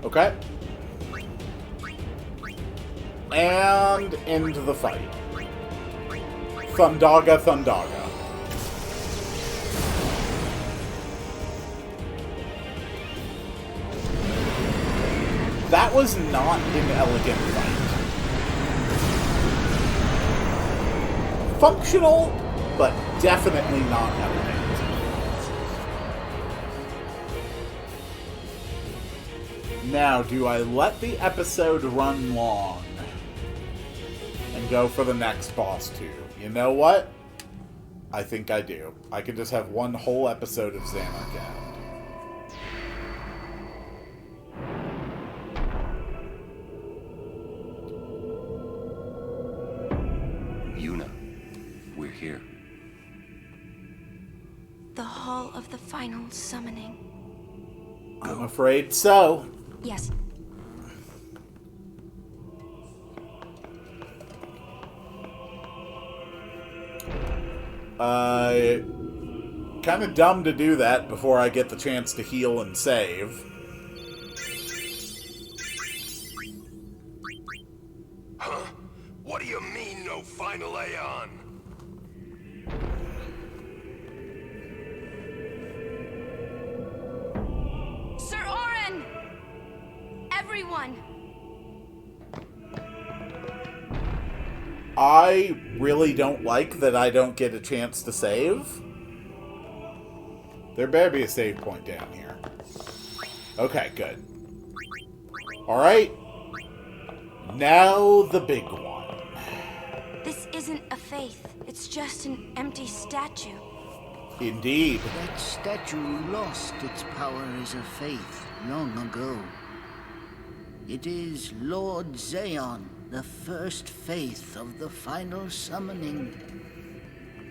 Okay. And into the fight. Thundaga, Thundaga. That was not an elegant fight. Functional, but definitely not elegant. Now, do I let the episode run long and go for the next boss too? You know what? I think I do. I could just have one whole episode of Zanarkand. Yuna, we're here. The Hall of the Final Summoning. I'm afraid so. Yes. Kind of dumb to do that before I get the chance to heal and save. Huh? What do you mean, no final Aeon? Sir Orin! Everyone! I really don't like that I don't get a chance to save. There better be a save point down here. Okay, good. Alright. Now the big one. This isn't a faith. It's just an empty statue. Indeed. That statue lost its power as a faith long ago. It is Lord Zaon, the first faith of the final summoning.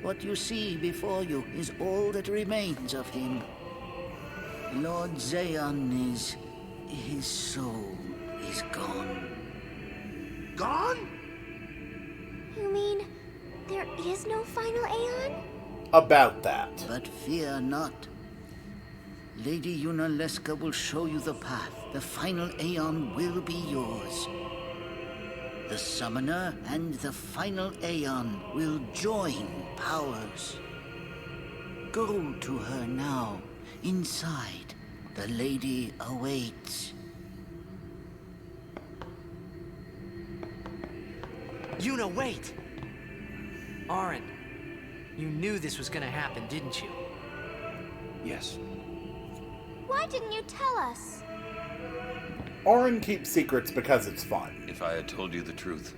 What you see before you is all that remains of him. Lord Zaon is... his soul is gone. Gone? You mean there is no final Aeon? About that. But fear not. Lady Yunaleska will show you the path. The final Aeon will be yours. The Summoner and the final Aeon will join powers. Go to her now. Inside, the lady awaits. Yuna, wait! Orin, you knew this was gonna happen, didn't you? Yes. Why didn't you tell us? Orin keeps secrets because it's fun. If I had told you the truth,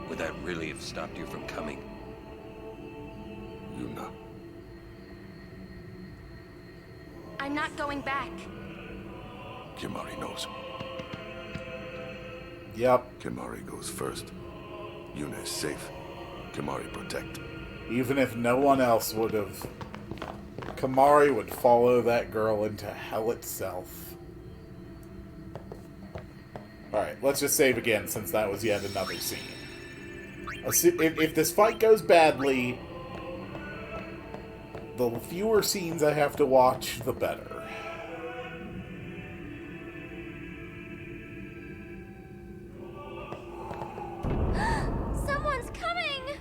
would that really have stopped you from coming? Yuna. I'm not going back. Kimari knows. Yep. Kimari goes first. Yuna is safe. Kimari protect. Even if no one else would have, Kimari would follow that girl into hell itself. Alright, let's just save again since that was yet another scene. If this fight goes badly, the fewer scenes I have to watch, the better. Someone's coming!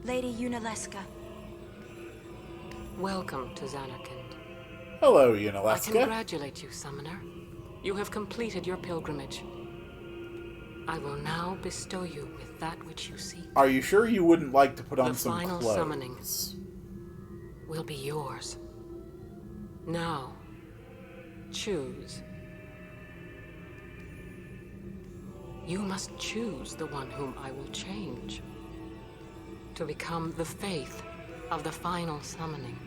Lady Yunaleska. Welcome to Zanarkand. Hello, I Yunaleska. congratulate you, Summoner. You have completed your pilgrimage. I will now bestow you with that which you seek. Are you sure you wouldn't like to put on The some final clothes? summoning will be yours. Now, choose. You must choose the one whom I will change to become the faith of the final summoning.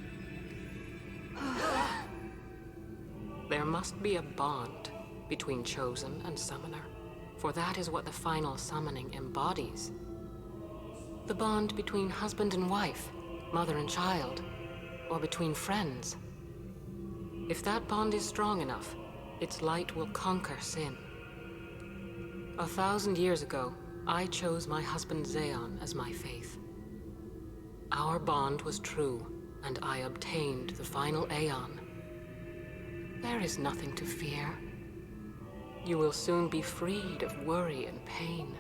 There must be a bond between Chosen and Summoner, for that is what the final summoning embodies. The bond between husband and wife, mother and child, or between friends. If that bond is strong enough, its light will conquer sin. 1,000 years ago, I chose my husband Zaon as my faith. Our bond was true, and I obtained the final Aeon. There is nothing to fear. You will soon be freed of worry and pain.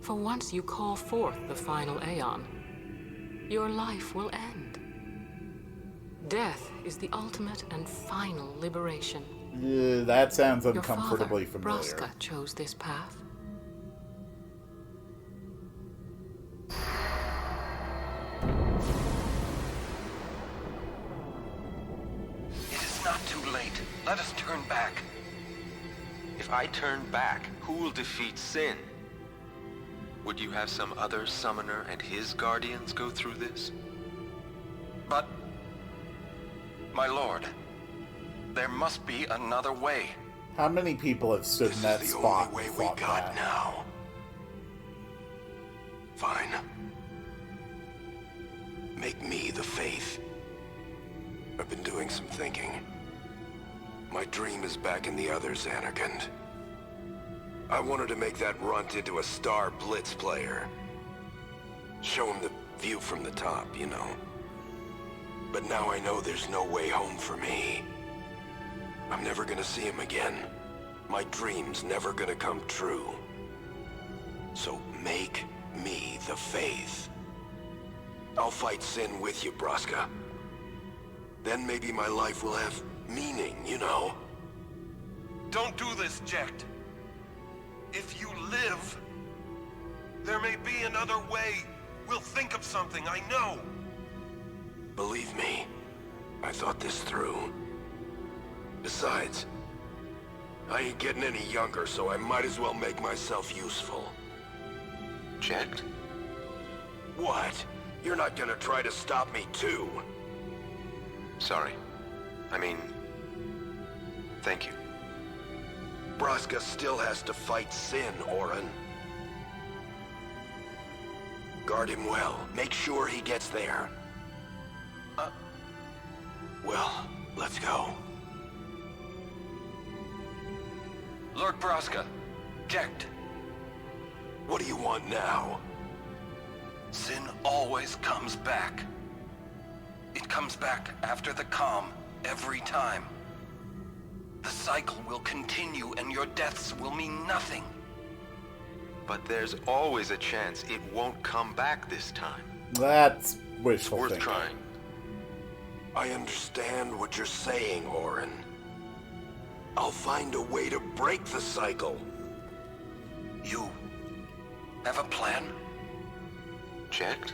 For once you call forth the final Aeon, your life will end. Death is the ultimate and final liberation. That sounds Your uncomfortably father, familiar. Braska, chose this path. It is not too late. Let us turn back. If I turn back, who will defeat Sin? Would you have some other summoner and his guardians go through this? But, my lord, there must be another way. How many people have stood in that This is the spot only way and we fought got that? now. Fine. Make me the faith. I've been doing some thinking. My dream is back in the other Zanarkand. I wanted to make that runt into a star blitz player. Show him the view from the top, you know. But now I know there's no way home for me. I'm never gonna see him again. My dream's never gonna come true. So make me the faith. I'll fight sin with you, Braska. Then maybe my life will have meaning, you know? Don't do this, Jecht. If you live, there may be another way. We'll think of something, I know. Believe me, I thought this through. Besides, I ain't getting any younger, so I might as well make myself useful. Jecht? What? You're not gonna try to stop me too? Sorry. I mean, thank you. Braska still has to fight sin, Orin. Guard him well. Make sure he gets there. Well, let's go. Lord Braska, Jecht. What do you want now? Sin always comes back. It comes back after the calm, every time. The cycle will continue and your deaths will mean nothing. But there's always a chance it won't come back this time. That's It's wishful worth thinking. trying. I understand what you're saying, Orin. I'll find a way to break the cycle. You have a plan? Jecht?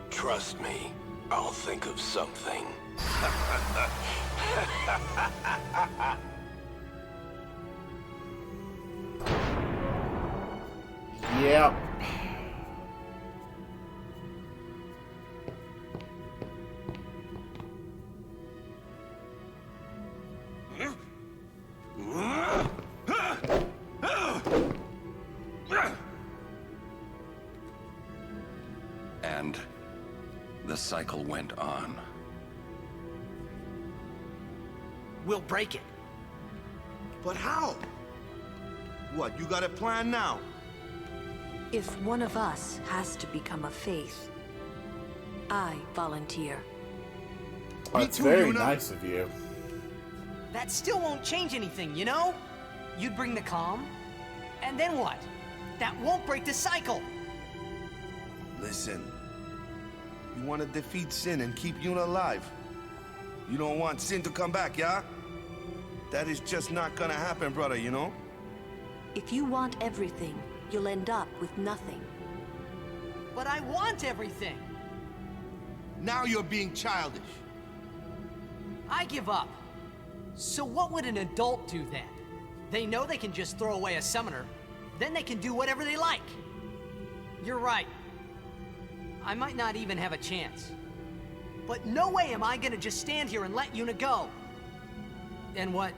Trust me, I'll think of something. Yep. And the cycle went on. We'll break it. But how? What, you got a plan now? If one of us has to become a faith, I volunteer. That's too, very Yuna. nice of you. That still won't change anything, you know? You'd bring the calm, and then what? That won't break the cycle! Listen. You want to defeat Sin and keep Yuna alive. You don't want Sin to come back, yeah? That is just not gonna happen, brother, you know? If you want everything, you'll end up with nothing. But I want everything! Now you're being childish. I give up. So what would an adult do then? They know they can just throw away a summoner, then they can do whatever they like. You're right. I might not even have a chance. But no way am I gonna just stand here and let Yuna go. And what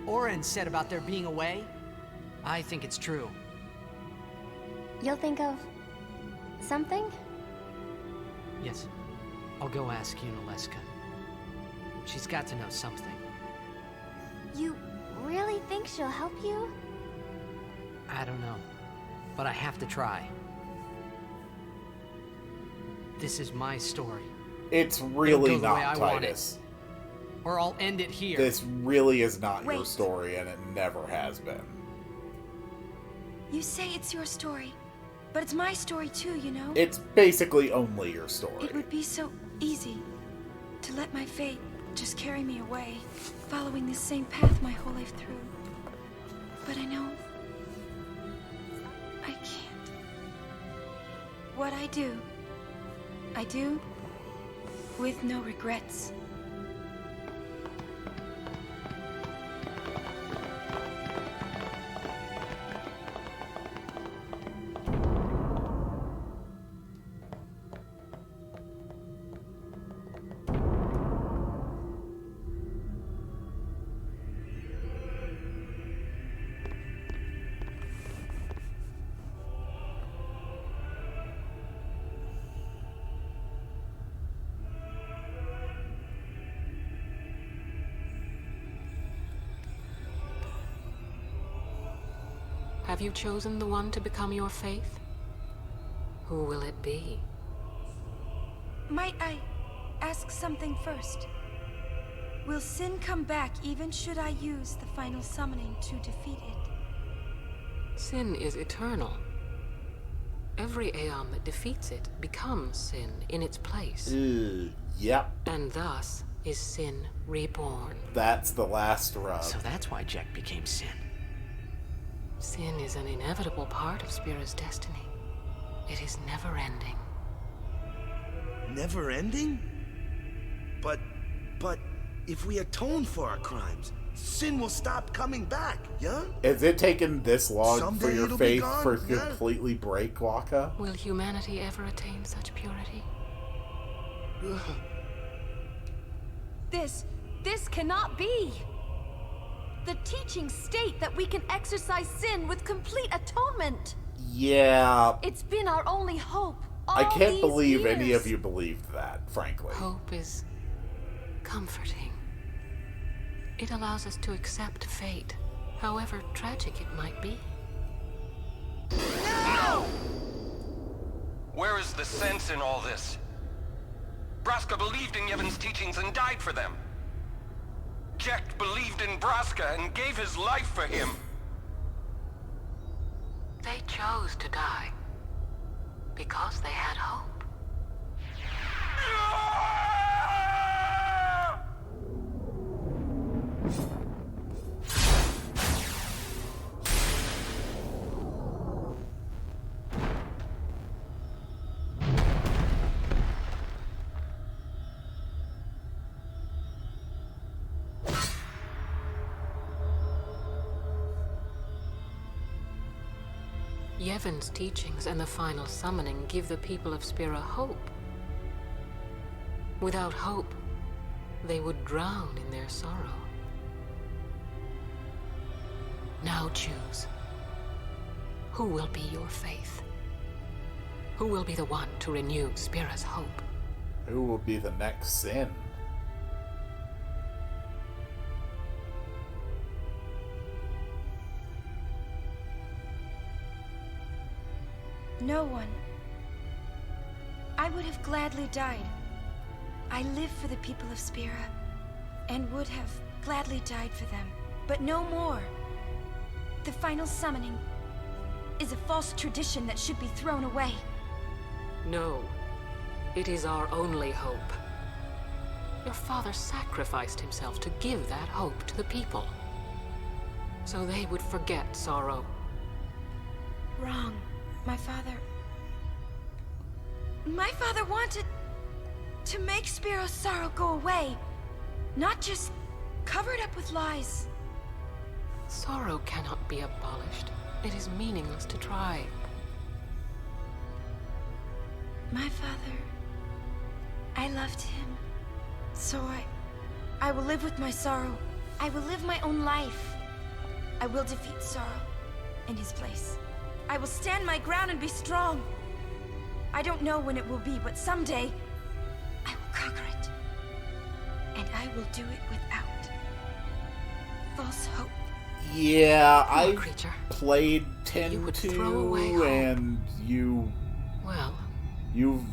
Orin said about there being a way, I think it's true. You'll think of something? Yes, I'll go ask Yuna Leska. She's got to know something. You really think she'll help you? I don't know, but I have to try. This is my story. It's It'll really go the way not I want it. Titus. Or I'll end it here. This really is not your Wait. story, and it never has been. You say it's your story, but it's my story too, you know? It's basically only your story. It would be so easy to let my fate just carry me away, following this same path my whole life through. But I know I can't. What I do with no regrets. Have you chosen the one to become your faith? Who will it be? Might I ask something first? Will Sin come back even should I use the final summoning to defeat it? Sin is eternal. Every Aeon that defeats it becomes Sin in its place. Yep. And thus is Sin reborn. That's the last rub. So that's why Jack became Sin. Sin is an inevitable part of Spira's destiny. It is never-ending. Never ending? But if we atone for our crimes, Sin will stop coming back, yeah? Is it taking this long Someday for your it'll be faith gone, for yeah. completely break, Waka? Will humanity ever attain such purity? This cannot be! The teachings state that we can exercise sin with complete atonement! Yeah. It's been our only hope. I all can't these believe years. any of you believed that, frankly. Hope is comforting. It allows us to accept fate, however tragic it might be. No! Where is the sense in all this? Braska believed in Yevon's teachings and died for them. Jack believed in Braska and gave his life for him. They chose to die because they had hope. Yevon's teachings and the final summoning give the people of Spira hope. Without hope, they would drown in their sorrow. Now choose. Who will be your faith? Who will be the one to renew Spira's hope? Who will be the next Sin? No one. I would have gladly died. I live for the people of Spira, and would have gladly died for them, but no more. The final summoning is a false tradition that should be thrown away. No, it is our only hope. Your father sacrificed himself to give that hope to the people, so they would forget sorrow. Wrong. My father wanted to make Spiro's sorrow go away, not just cover it up with lies. Sorrow cannot be abolished. It is meaningless to try. My father, I loved him, so I will live with my sorrow. I will live my own life. I will defeat sorrow in his place. I will stand my ground and be strong. I don't know when it will be, but someday I will conquer it. And I will do it without false hope. Yeah, I creature. played 10 You would 2, throw away hope. and you I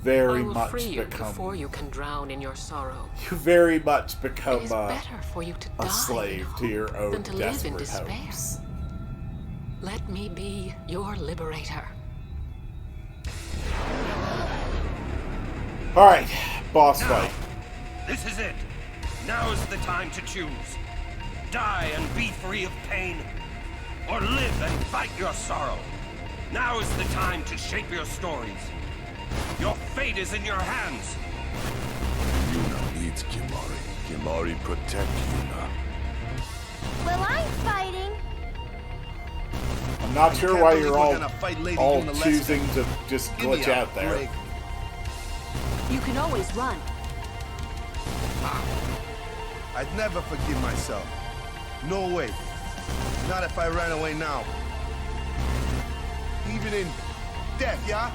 very will much free you become before you can drown in your sorrow. you very much It become is better for you to die a slave in to your hope own than to live in desperate despair. hopes. Let me be your liberator. All right, boss fight. This is it. Now is the time to choose. Die and be free of pain, or live and fight your sorrow. Now is the time to shape your stories. Your fate is in your hands. Yuna needs Kimari. Kimari protect Yuna. Well, I'm fighting. I'm not sure can't why believe you're we're all gonna fight Lady all Yuna Leska. choosing to just Give me glitch a out there. break. You can always run. I'd never forgive myself. No way. Not if I ran away now. Even in death, yeah?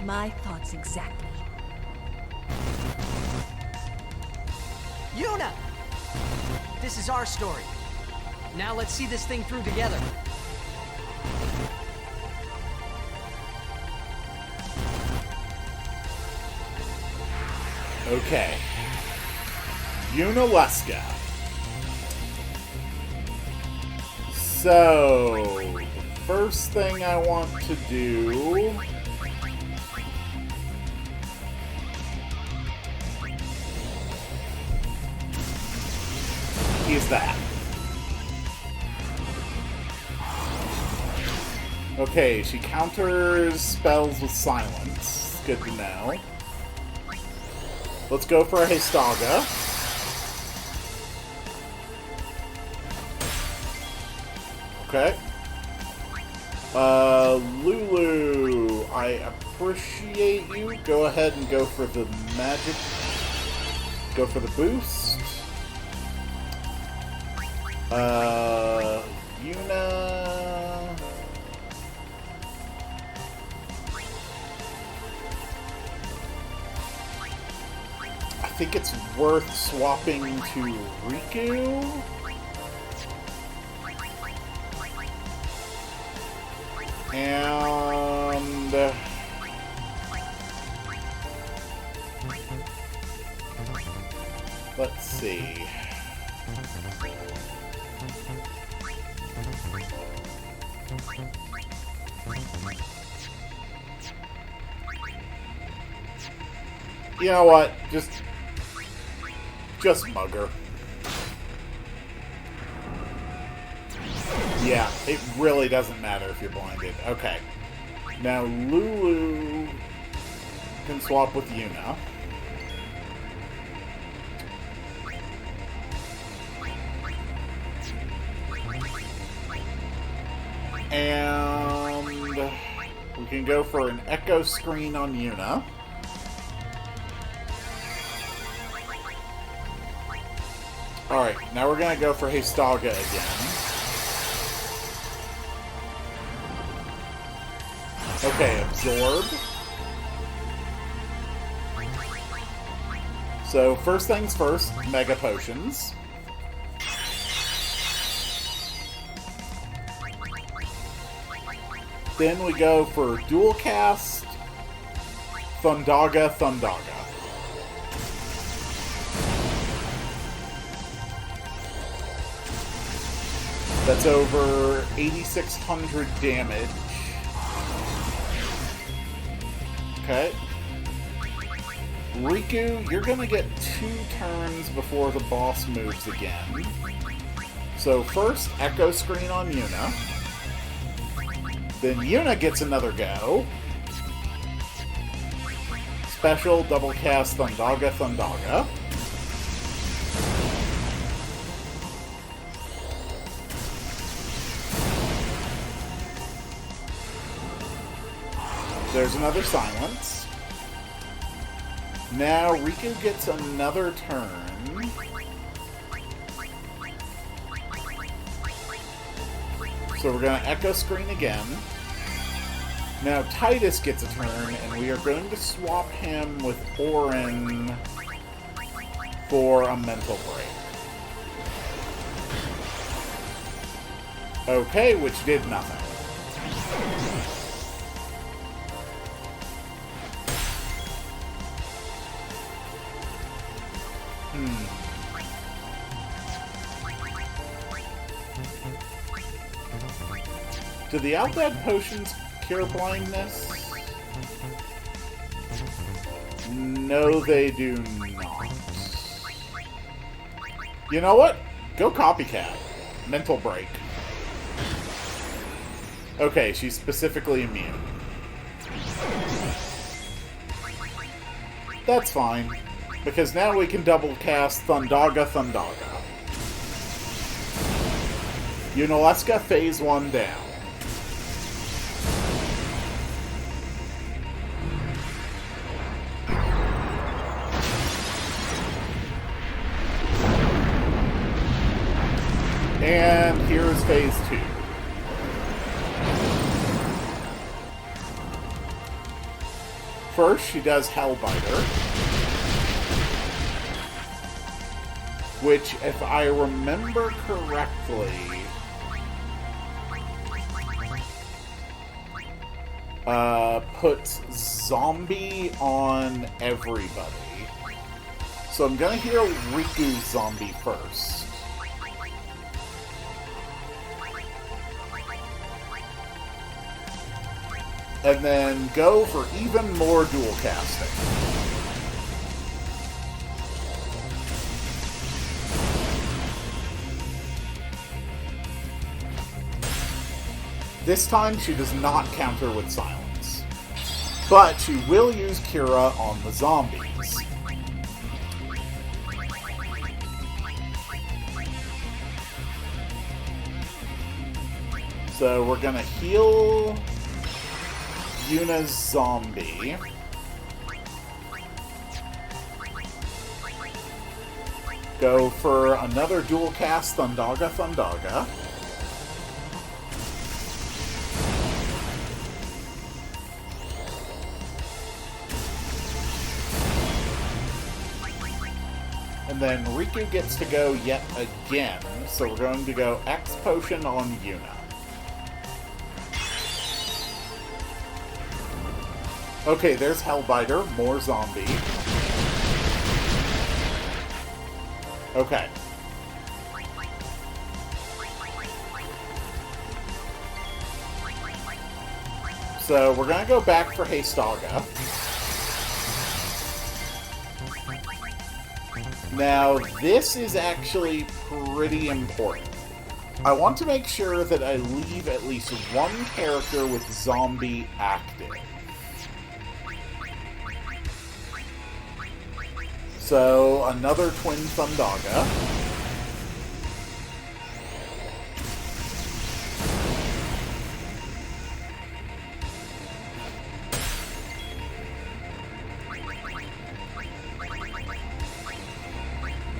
My thoughts exactly. Yuna! This is our story. Now let's see this thing through together. Okay. Yuna. So, first thing I want to do is that. Okay, she counters spells with silence. Good to know. Let's go for a Hestaga. Okay. Lulu, I appreciate you. Go ahead and go for the magic. Go for the boost. Yuna. I think it's worth swapping to Riku. And let's see. You know what? Just mug her. Yeah, it really doesn't matter if you're blinded. Okay. Now Lulu can swap with Yuna. And we can go for an echo screen on Yuna. Alright, now we're gonna go for Hestaga again. Okay, absorb. So, first things first, Mega Potions. Then we go for Dual Cast, Thundaga. That's over 8,600 damage. Okay. Riku, you're gonna get 2 turns before the boss moves again. So first, Echo Screen on Yuna. Then Yuna gets another go. Special double cast Thundaga. There's another silence. Now Riku gets another turn. So we're going to Echo Screen again. Now Titus gets a turn, and we are going to swap him with Auron for a mental break. Okay, which did nothing. Do the Outbad Potions cure blindness? No, they do not. You know what? Go Copycat. Mental break. Okay, she's specifically immune. That's fine. Because now we can double cast Thundaga. Yunalesca phase 1 down. And here is phase 2. First, she does Hellbiter. Which, if I remember correctly, puts zombie on everybody. So I'm gonna heal Riku's zombie first. And then go for even more dual casting. This time she does not counter with silence. But she will use Kira on the zombies. So we're gonna heal Yuna's zombie. Go for another dual cast Thundaga Thundaga. And then Riku gets to go yet again, so we're going to go X Potion on Yuna. Okay, there's Hellbiter, more zombie. Okay. So we're gonna go back for Heistaga. Now, this is actually pretty important. I want to make sure that I leave at least one character with zombie active. So, another Twin Thundaga.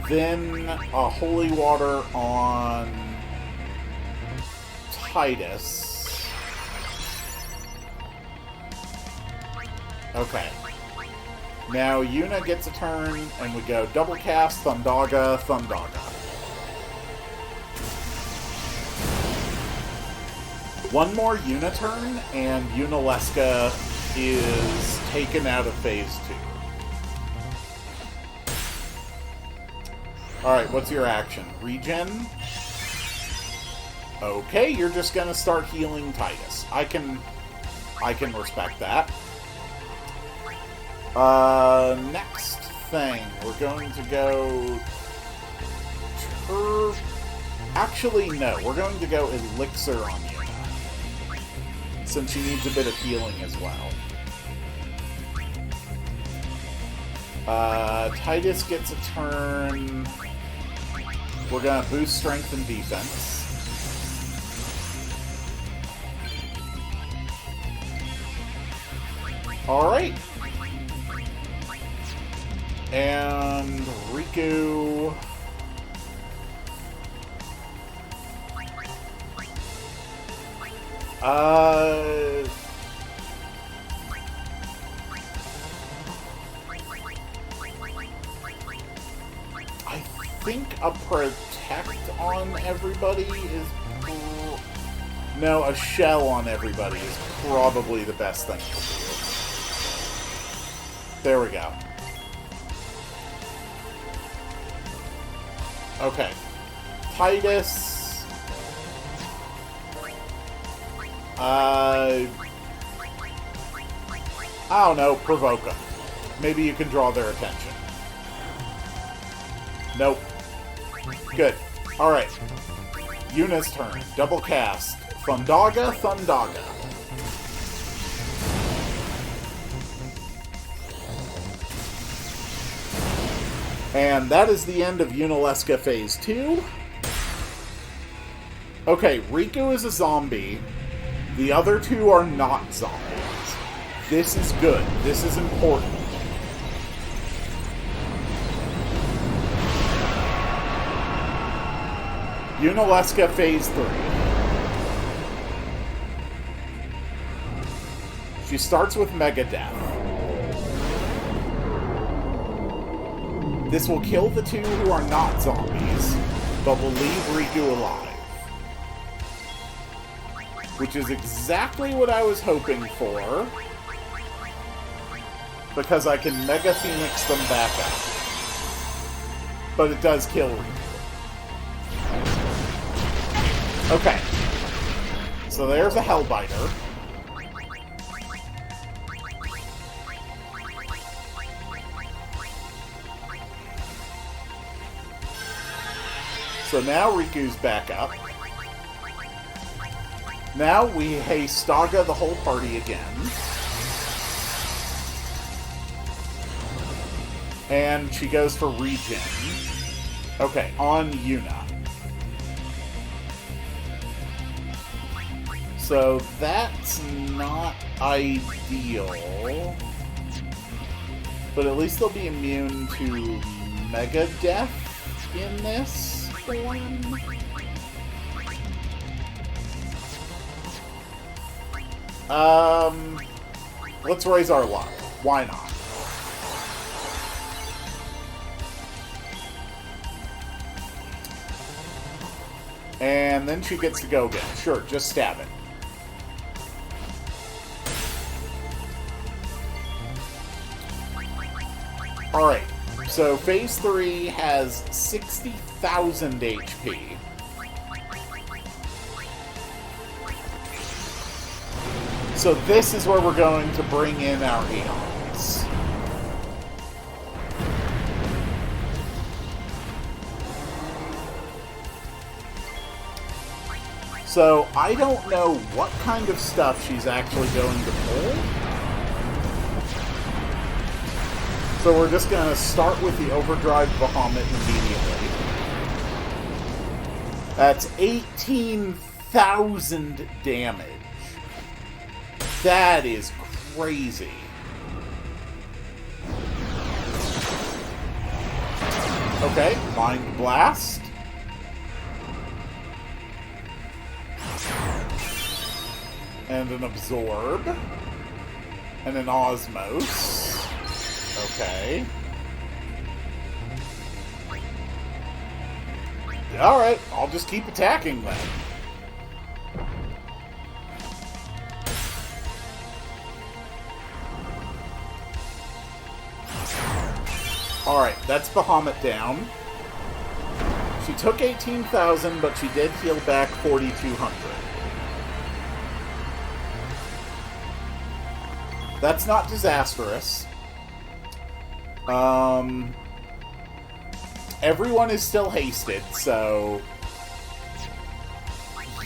Then a Holy Water on Titus. Okay. Now Yuna gets a turn, and we go double cast Thundaga, Thundaga. One more Yuna turn, and Yunaleska is taken out of Phase 2. Alright, what's your action? Regen? Okay, you're just gonna start healing Titus. I can respect that. Next thing, we're going to go... Actually, no, we're going to go Elixir on Yuna, since she needs a bit of healing as well. Titus gets a turn. We're gonna boost strength and defense. Alright. And Riku... I think a protect on everybody is... No, a shell on everybody is probably the best thing to do. There we go. Okay. Titus... I don't know, provoke them. Maybe you can draw their attention. Nope. Good. Alright. Yuna's turn. Double cast. Thundaga, Thundaga. And that is the end of Yunaleska Phase 2. Okay, Riku is a zombie. The other two are not zombies. This is good. This is important. Yunaleska Phase 3. She starts with Mega Death. This will kill the two who are not zombies, but will leave Riku alive. Which is exactly what I was hoping for, because I can Mega Phoenix them back up. but it does kill Riku. Okay. So there's a Hellbiter. So now Riku's back up. Now we Heistaga the whole party again. And she goes for regen. Okay, on Yuna. So that's not ideal. But at least they'll be immune to Mega Death in this form. Let's raise our luck. Why not? And then she gets to go again. Sure, just stab it. Alright, so Phase 3 has 60,000 HP. So this is where we're going to bring in our Aeons. So I don't know what kind of stuff she's actually going to pull. So we're just going to start with the Overdrive Bahamut immediately. That's 18,000 damage. That is crazy. Okay, Mind Blast. And an Absorb. And an Osmos. Okay. Alright, I'll just keep attacking then. Alright, that's Bahamut down. She took 18,000, but she did heal back 4,200. That's not disastrous. Everyone is still hasted, so...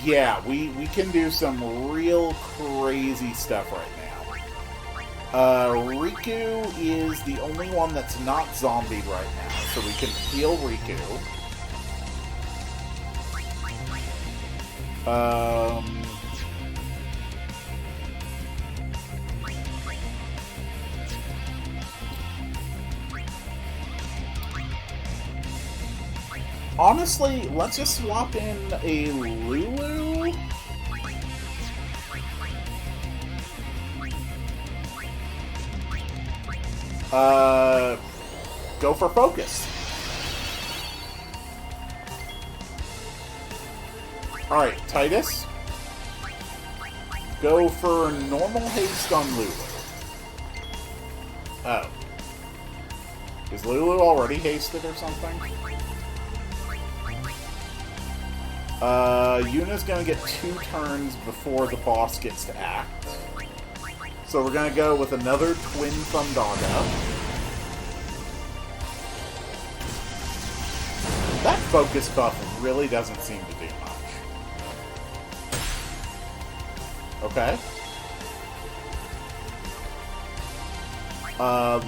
yeah, we can do some real crazy stuff right now. Riku is the only one that's not zombied right now, so we can heal Riku. Honestly, let's just swap in a Lulu. Go for focus. Alright, Titus. Go for normal haste on Lulu. Oh. Is Lulu already hasted or something? Yuna's gonna get 2 turns before the boss gets to act. So we're gonna go with another Twin Thundaga. That focus buff really doesn't seem to do much. Okay.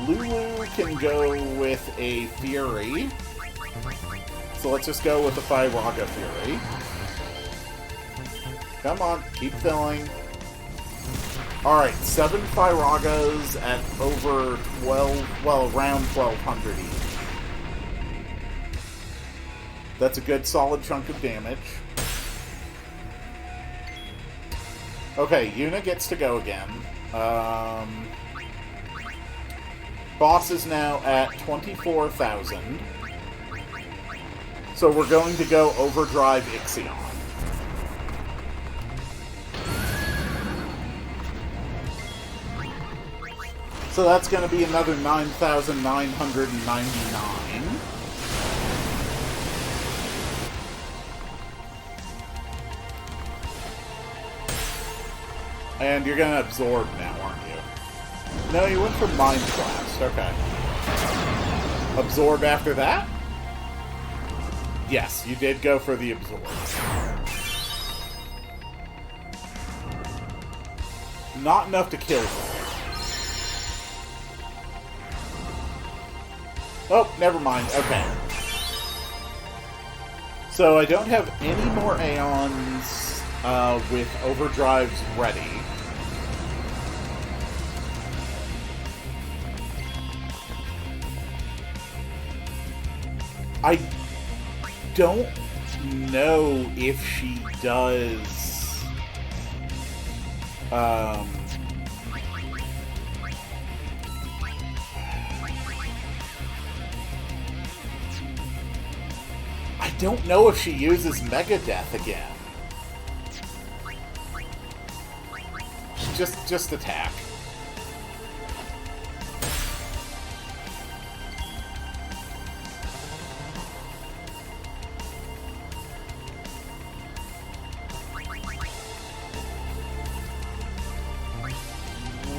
Lulu can go with a Fury. So let's just go with the Firaga Fury. Come on, keep filling. Alright, 7 Firagas at over 12, well, around 1,200 each. That's a good solid chunk of damage. Okay, Yuna gets to go again. Boss is now at 24,000. So we're going to go Overdrive Ixion. So that's going to be another 9,999. And you're gonna absorb now, aren't you? No, you went for Mind Blast. Okay. Absorb after that? Yes, you did go for the absorb. Not enough to kill them. Oh, never mind. Okay. So I don't have any more Aeons with overdrives ready. I don't know if she does... I don't know if she uses Mega Death again. Just attack.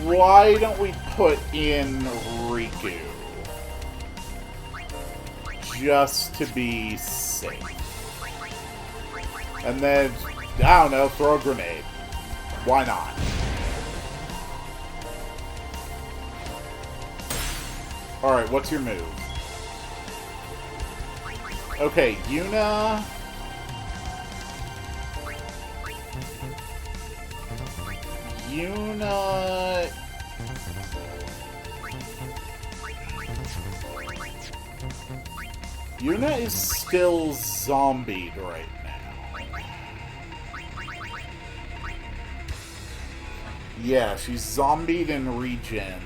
Why don't we put in Riku? Just to be safe. And then, I don't know, throw a grenade. Why not? Alright, what's your move? Okay, Yuna... Yuna is still zombied right now. Yeah, she's zombied and regened.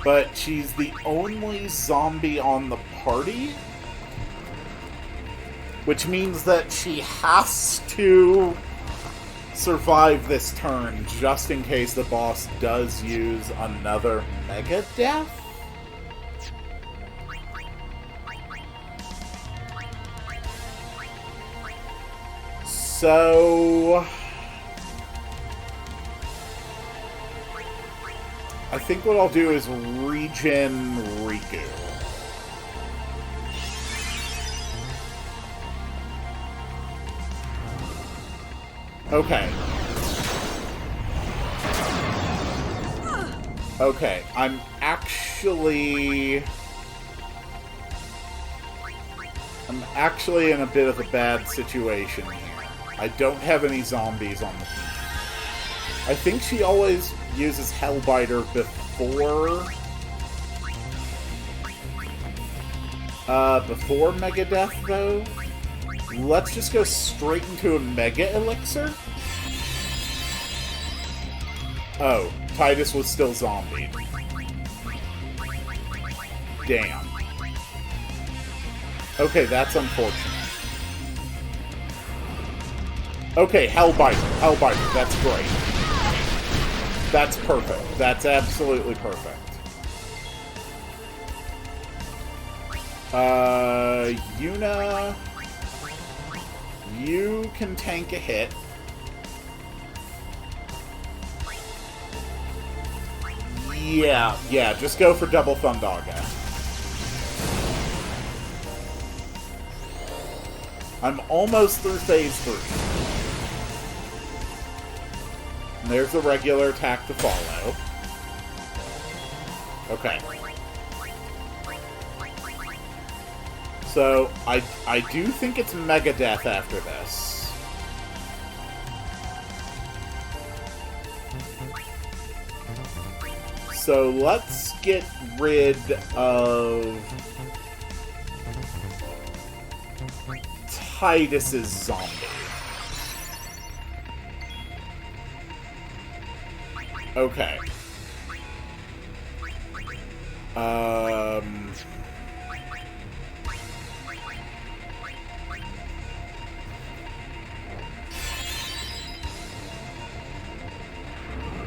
But she's the only zombie on the party, which means that she has to survive this turn just in case the boss does use another Mega Death. So... I think what I'll do is regen Riku. Okay. Okay, I'm actually in a bit of a bad situation here. I don't have any zombies on the team. I think she always uses Hellbiter before Megadeth, though. Let's just go straight into a Mega Elixir. Oh, Titus was still zombied. Damn. Okay, that's unfortunate. Okay, Hellbiter, that's great. That's perfect. That's absolutely perfect. Yuna... You can tank a hit. Yeah, just go for double Thundaga. I'm almost through phase 3. And there's a regular attack to follow. Okay. So, I do think it's Megadeth after this. So, let's get rid of Titus's zombie. Okay.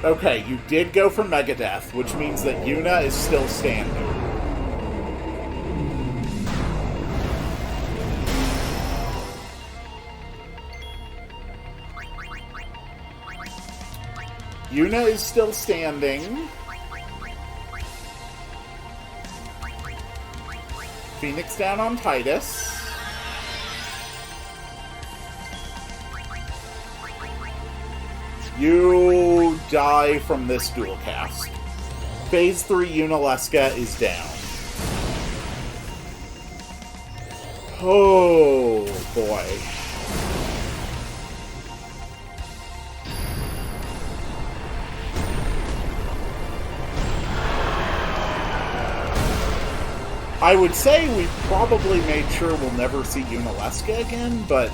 Okay, you did go for Megadeth, which means that Yuna is still standing. Yuna is still standing. Phoenix down on Titus. You die from this dual cast. Phase 3 Yunalesca is down. Oh, boy. I would say we probably made sure we'll never see Yunalesca again, but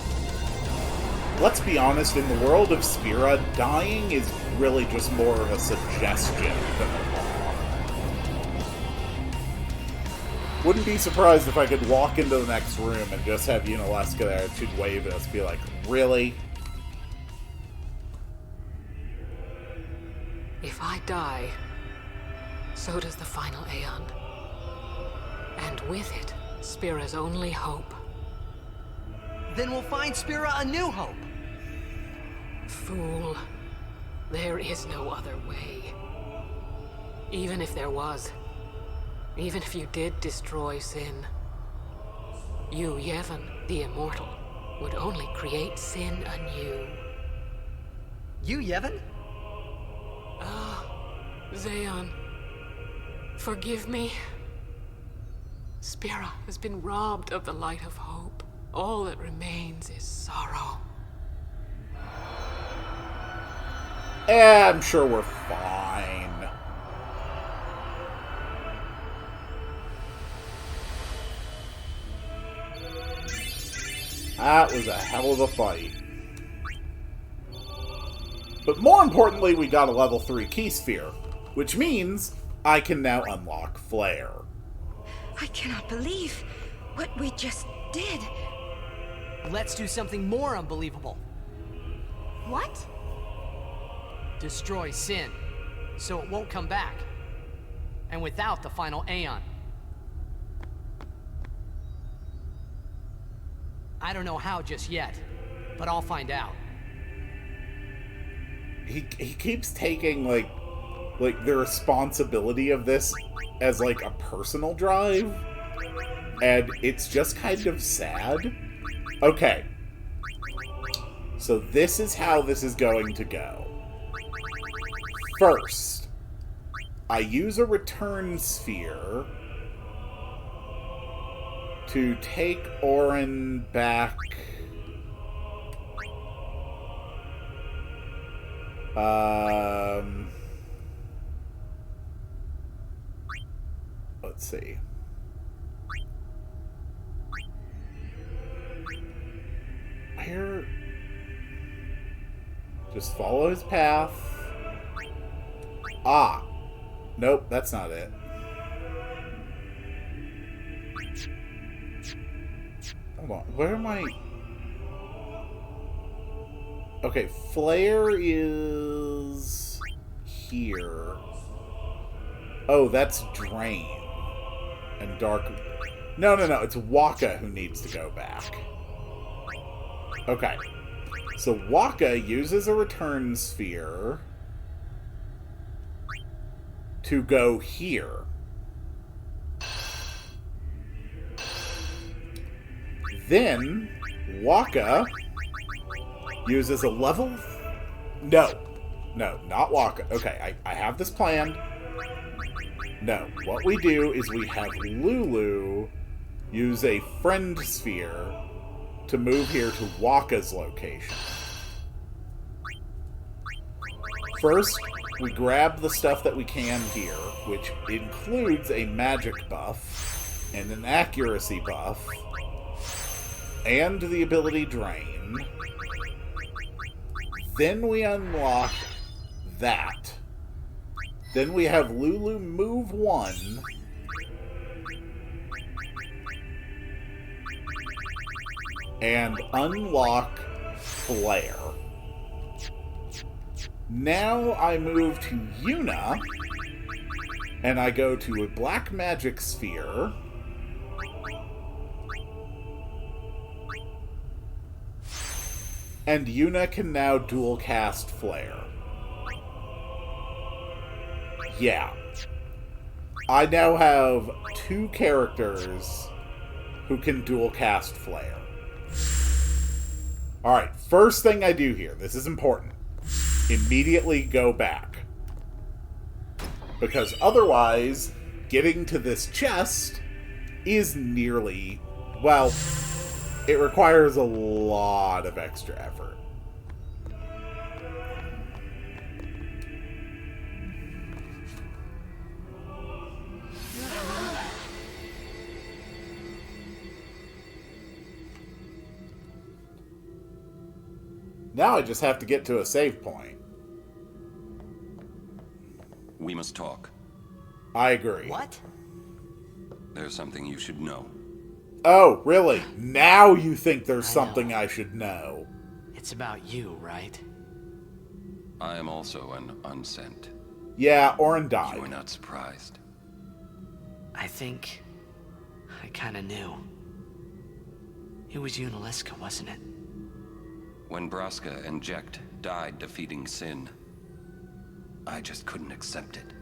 let's be honest, in the world of Spira, dying is really just more of a suggestion than a law. Wouldn't be surprised if I could walk into the next room and just have Yunalesca there, and she'd wave at us, be like, really? If I die, so does the final Aeon. And with it, Spira's only hope. Then we'll find Spira a new hope. Fool. There is no other way. Even if there was, even if you did destroy Sin, you, Yevon, the Immortal, would only create Sin anew. You, Yevon? Ah, Zeon. Forgive me. Spira has been robbed of the light of hope. All that remains is sorrow. I'm sure we're fine. That was a hell of a fight. But more importantly, we got a level 3 key sphere, which means I can now unlock Flare. I cannot believe what we just did. Let's do something more unbelievable. What? Destroy Sin, so it won't come back. And without the final Aeon. I don't know how just yet, but I'll find out. He keeps taking, like the responsibility of this as, like, a personal drive. And it's just kind of sad. Okay. So this is how this is going to go. First, I use a return sphere to take Auron back. Let's see. Where? Just follow his path. Ah! Nope, that's not it. Hold on, where am I? Okay, Flare is here. Oh, that's Drain. And Dark... No, it's Waka who needs to go back. Okay. So Waka uses a return sphere to go here. Then Waka uses a level... No, not Waka. Okay, I have this planned. No, what we do is we have Lulu use a friend sphere to move here to Waka's location. First, we grab the stuff that we can here, which includes a magic buff, and an accuracy buff, and the ability Drain. Then we unlock that. Then we have Lulu move 1. And unlock Flare. Now I move to Yuna, and I go to a black magic sphere. And Yuna can now dual cast Flare. Yeah. I now have 2 characters who can dual cast Flare. Alright, first thing I do here, this is important. Immediately go back. Because otherwise, getting to this chest is nearly, well, it requires a lot of extra effort. Now I just have to get to a save point. We must talk. I agree. What? There's something you should know. Oh, really? Now you think there's something I should know. It's about you, right? I am also an unsent. Yeah, Orin died. You were not surprised. I think I kind of knew. It was Yunaliska, wasn't it? When Braska and Jecht died defeating Sin, I just couldn't accept it.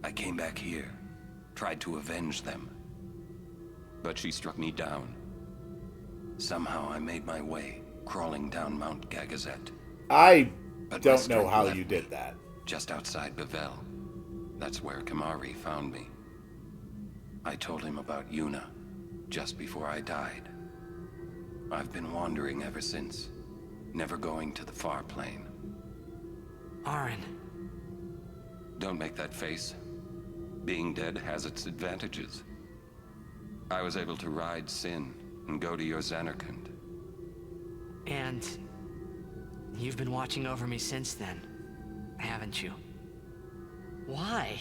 I came back here, tried to avenge them. But she struck me down. Somehow I made my way, crawling down Mount Gagazet. I But don't my know strength how left you me, did that. Just outside Bevel. That's where Kimahri found me. I told him about Yuna, just before I died. I've been wandering ever since, never going to the far plane. Orin. Don't make that face. Being dead has its advantages. I was able to ride Sin and go to your Zanarkand. And you've been watching over me since then, haven't you? Why?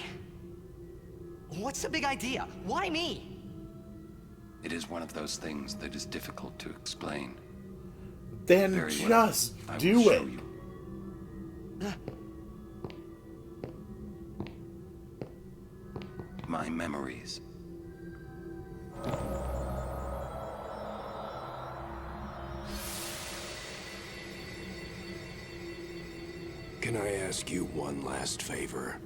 What's the big idea? Why me? It is one of those things that is difficult to explain. Then Very well. just I will do show it. you. My memories. Can I ask you one last favor?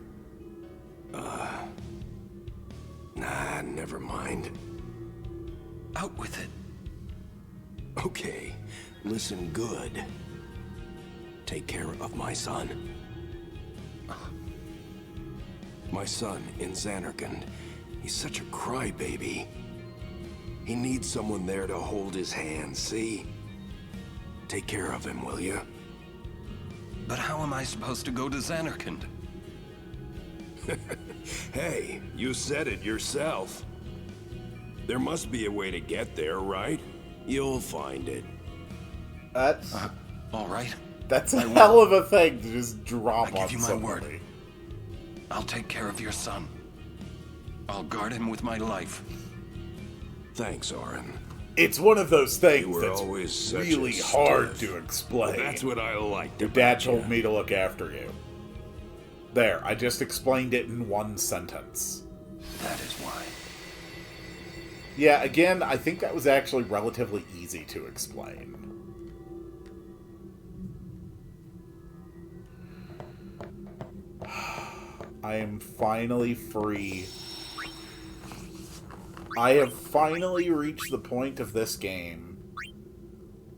Nah, never mind. Out with it. Okay, listen good. Take care of my son. My son in Zanarkand. He's such a crybaby. He needs someone there to hold his hand, see? Take care of him, will you? But how am I supposed to go to Zanarkand? Hey, you said it yourself. There must be a way to get there, right? You'll find it. That's all right. That's a hell of a thing to just drop I on give you my somebody. word. I'll take care of your son. I'll guard him with my life. Thanks, Orin. It's one of those things You were that's always such really a hard stiff. to explain. That's what I liked Your about dad told you. me to look after you. There, I just explained it in one sentence. That is why. Yeah, again, I think that was actually relatively easy to explain. I am finally free. I have finally reached the point of this game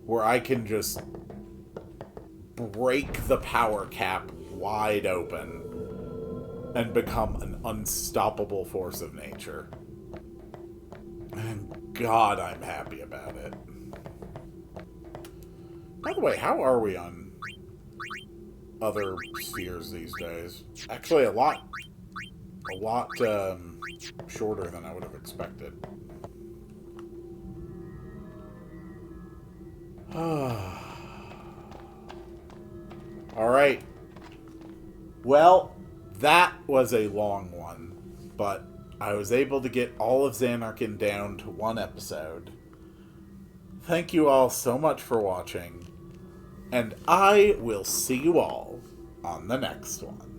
where I can just break the power cap wide open and become an unstoppable force of nature. And God, I'm happy about it. By the way, how are we on other spheres these days? Actually, a lot shorter than I would have expected. Alright. Well, that was a long one, but I was able to get all of Zanarkand down to one episode. Thank you all so much for watching, and I will see you all on the next one.